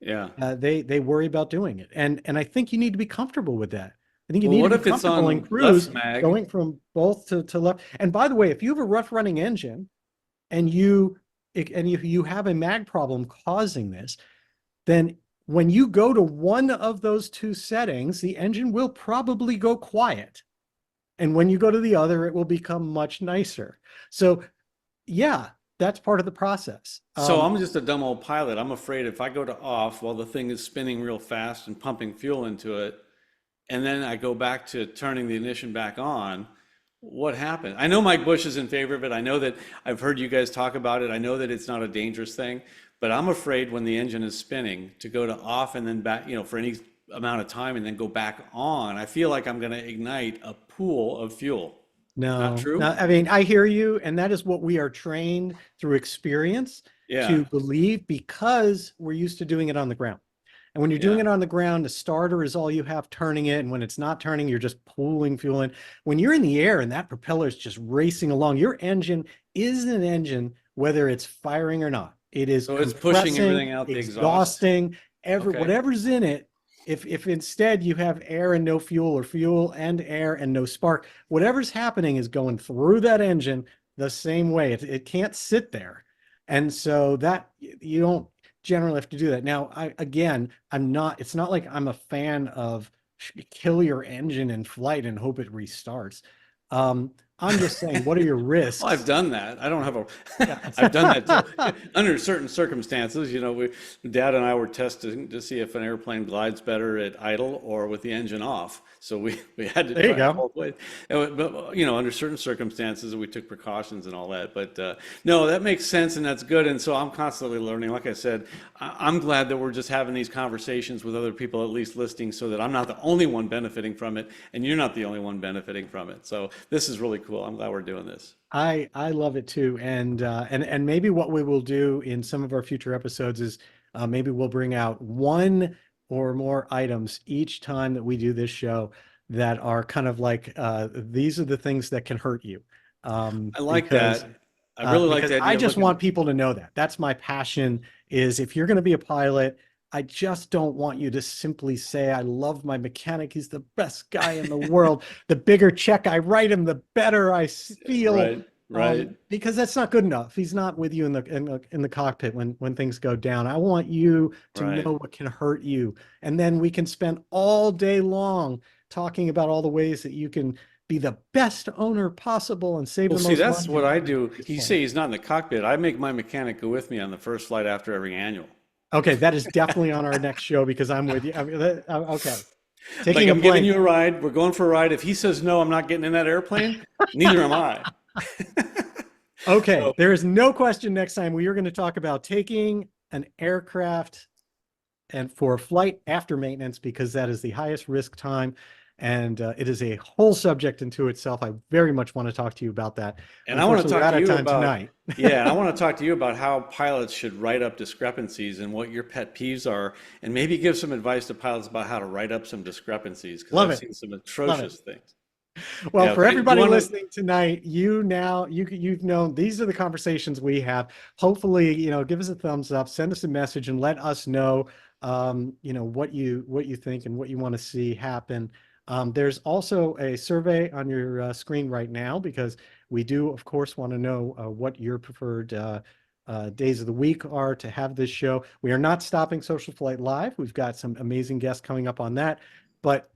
B: Yeah.
A: They worry about doing it, and I think you need to be comfortable with that. I think you
B: Well,
A: need to
B: what
A: be
B: if it's
A: comfortable in
B: on left
A: cruise
B: mag?
A: going from both to left. And by the way, if you have a rough running engine and you have a mag problem causing this, then when you go to one of those two settings, the engine will probably go quiet. And when you go to the other, it will become much nicer. So yeah, that's part of the process.
B: So I'm just a dumb old pilot. I'm afraid if I go to off while the thing is spinning real fast and pumping fuel into it, and then I go back to turning the ignition back on, what happened? I know Mike Bush is in favor of it. I know that I've heard you guys talk about it. I know that it's not a dangerous thing, but I'm afraid when the engine is spinning to go to off and then back, for any amount of time and then go back on. I feel like I'm going to ignite a pool of fuel. Not
A: No, no,
B: true?
A: I mean, I hear you, and that is what we are trained through experience
B: Yeah,
A: to believe because we're used to doing it on the ground. And when you're doing
B: yeah.
A: it on the ground, the starter is all you have turning it. And when it's not turning, you're just pulling fuel in. When you're in the air and that propeller is just racing along, your engine is an engine, whether it's firing or not. It is
B: So it's pushing
A: compressing,
B: everything out the exhaust.
A: exhausting,
B: Okay.
A: whatever's in it. If instead you have air and no fuel, or fuel and air and no spark, whatever's happening is going through that engine the same way. It can't sit there. And so that you don't generally have to do that. Now, it's not like I'm a fan of kill your engine in flight and hope it restarts. I'm just saying, what are your
B: Well, I've
A: risks?
B: done that. I don't have a, I've done that too.
A: Yeah.
B: Under certain circumstances, Dad and I were testing to see if an airplane glides better at idle or with the engine off. So we had to
A: There you
B: try it
A: go.
B: both ways. But, under certain circumstances, we took precautions and all that. But no, that makes sense and that's good. And so I'm constantly learning. Like I said, I'm glad that we're just having these conversations with other people at least listening so that I'm not the only one benefiting from it and you're not the only one benefiting from it. So this is really cool. I'm glad we're doing this.
A: I love it too, and maybe what we will do in some of our future episodes is maybe we'll bring out one or more items each time that we do this show that are kind of like these are the things that can hurt you,
B: I like that. I really like
A: because
B: the
A: I
B: idea of
A: just
B: looking.
A: want people to know that. That's my passion is if you're going to be a pilot, I just don't want you to simply say, I love my mechanic. He's the best guy in the world. The bigger check I write him, the better I feel.
B: Right, right,
A: Because that's not good enough. He's not with you in the cockpit when things go down. I want you to
B: right.
A: know what can hurt you. And then we can spend all day long talking about all the ways that you can be the best owner possible and save
B: Well,
A: the
B: see,
A: most
B: that's
A: money
B: what
A: and
B: I
A: all
B: do.
A: these
B: He say
A: points.
B: he's not in the cockpit. I make my mechanic go with me on the first flight after every annual.
A: Okay, that is definitely on our next show because I'm with you. I mean, okay.
B: Like
A: Taking a
B: I'm giving
A: blank.
B: you a ride. We're going for a ride. If he says no, I'm not getting in that airplane. Neither am I.
A: Okay,
B: So,
A: there is no question next time we are going to talk about taking an aircraft and for flight after maintenance because that is the highest risk time and it is a whole subject into itself. I very much want to talk to you about that.
B: and I want to
A: Unfortunately, we're
B: talk
A: out
B: to
A: of
B: you
A: time
B: about,
A: tonight.
B: yeah, and I want to talk to you about how pilots should write up discrepancies and what your pet peeves are, and maybe give some advice to pilots about how to write up some discrepancies because
A: Love
B: I've
A: it.
B: seen some
A: Love it.
B: atrocious things.
A: Well,
B: Yeah,
A: for
B: okay. Do you
A: everybody
B: want to?
A: listening tonight, you've known these are the conversations we have. Hopefully, give us a thumbs up, send us a message, and let us know, what you think and what you want to see happen. There's also a survey on your screen right now because we do, of course, want to know what your preferred days of the week are to have this show. We are not stopping Social Flight Live. We've got some amazing guests coming up on that, but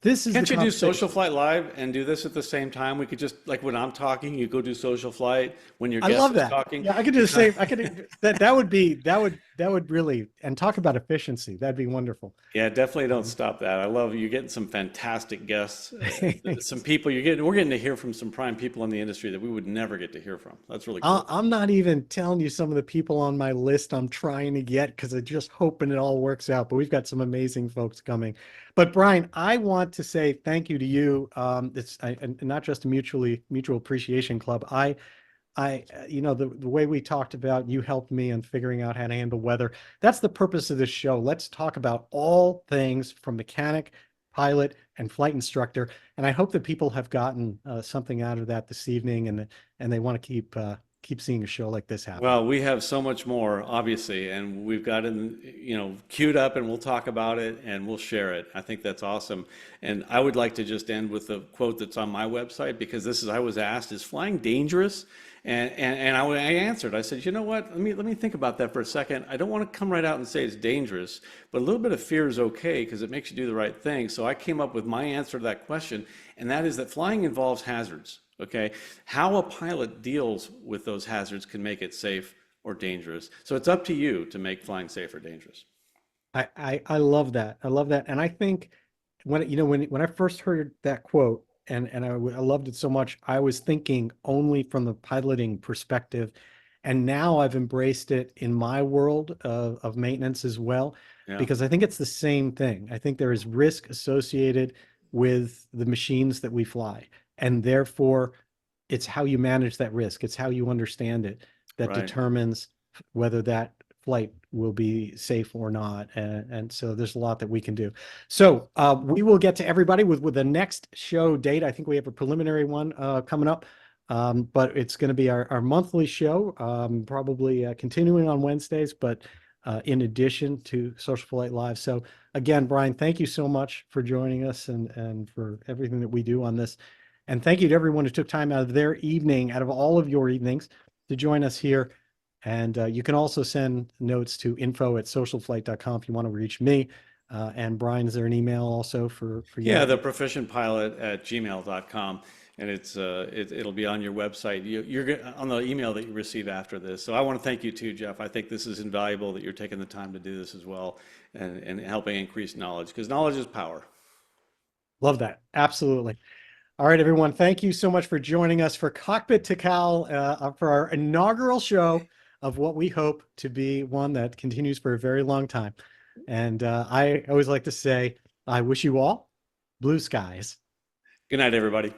A: this is the
B: Can't you do
A: conversation.
B: Social Flight Live and do this at the same time? We could just, like when I'm talking, you go do Social Flight when your
A: I
B: guest
A: love
B: is
A: that.
B: talking.
A: Yeah, I could do the
B: It's not,
A: same. I could that would really and talk about efficiency. That'd be wonderful.
B: yeah, definitely don't
A: Um,
B: stop that. I love you getting some fantastic guests, some
A: thanks.
B: people we're getting to hear from some prime people in the industry that we would never get to hear from. That's really
A: I-
B: cool.
A: I'm not even telling you some of the people on my list I'm trying to get because I'm just hoping it all works out. But we've got some amazing folks coming. But Brian, I want to say thank you to you. And not just a mutual appreciation club. The way we talked about you helped me in figuring out how to handle weather. That's the purpose of this show. Let's talk about all things from mechanic, pilot, and flight instructor. And I hope that people have gotten something out of that this evening, and they want to keep seeing a show like this happen.
B: Well, we have so much more, obviously, and we've got it, queued up, and we'll talk about it and we'll share it. I think that's awesome. And I would like to just end with a quote that's on my website because I was asked, is flying dangerous? And I answered, I said, you know what? Let me think about that for a second. I don't want to come right out and say it's dangerous, but a little bit of fear is okay because it makes you do the right thing. So I came up with my answer to that question, and that is that flying involves hazards. Okay, how a pilot deals with those hazards can make it safe or dangerous. So it's up to you to make flying safe or dangerous.
A: I love that. I love that. And I think when I first heard that quote and I loved it so much, I was thinking only from the piloting perspective. And now I've embraced it in my world of maintenance as well,
B: Yeah,
A: because I think it's the same thing. I think there is risk associated with the machines that we fly. And therefore, it's how you manage that risk. It's how you understand it that
B: right.
A: determines whether that flight will be safe or not. And so there's a lot that we can do. So we will get to everybody with the next show date. I think we have a preliminary one coming up, but it's going to be our monthly show, probably continuing on Wednesdays, but in addition to Social Flight Live. So again, Brian, thank you so much for joining us and for everything that we do on this. And thank you to everyone who took time out of their evening, out of all of your evenings, to join us here. And you can also send notes to info@socialflight.com if you want to reach me. And Brian, is there an email also for you?
B: Yeah, the proficientpilot at gmail.com. and it'll be on your website. On the email that you receive after this. So I want to thank you too, Jeff. I think this is invaluable that you're taking the time to do this as well, and helping increase knowledge, because knowledge is power.
A: Love that. Absolutely. All right, everyone. Thank you so much for joining us for Cockpit2Cowl, for our inaugural show of what we hope to be one that continues for a very long time. And I always like to say, I wish you all blue skies.
B: Good night, everybody.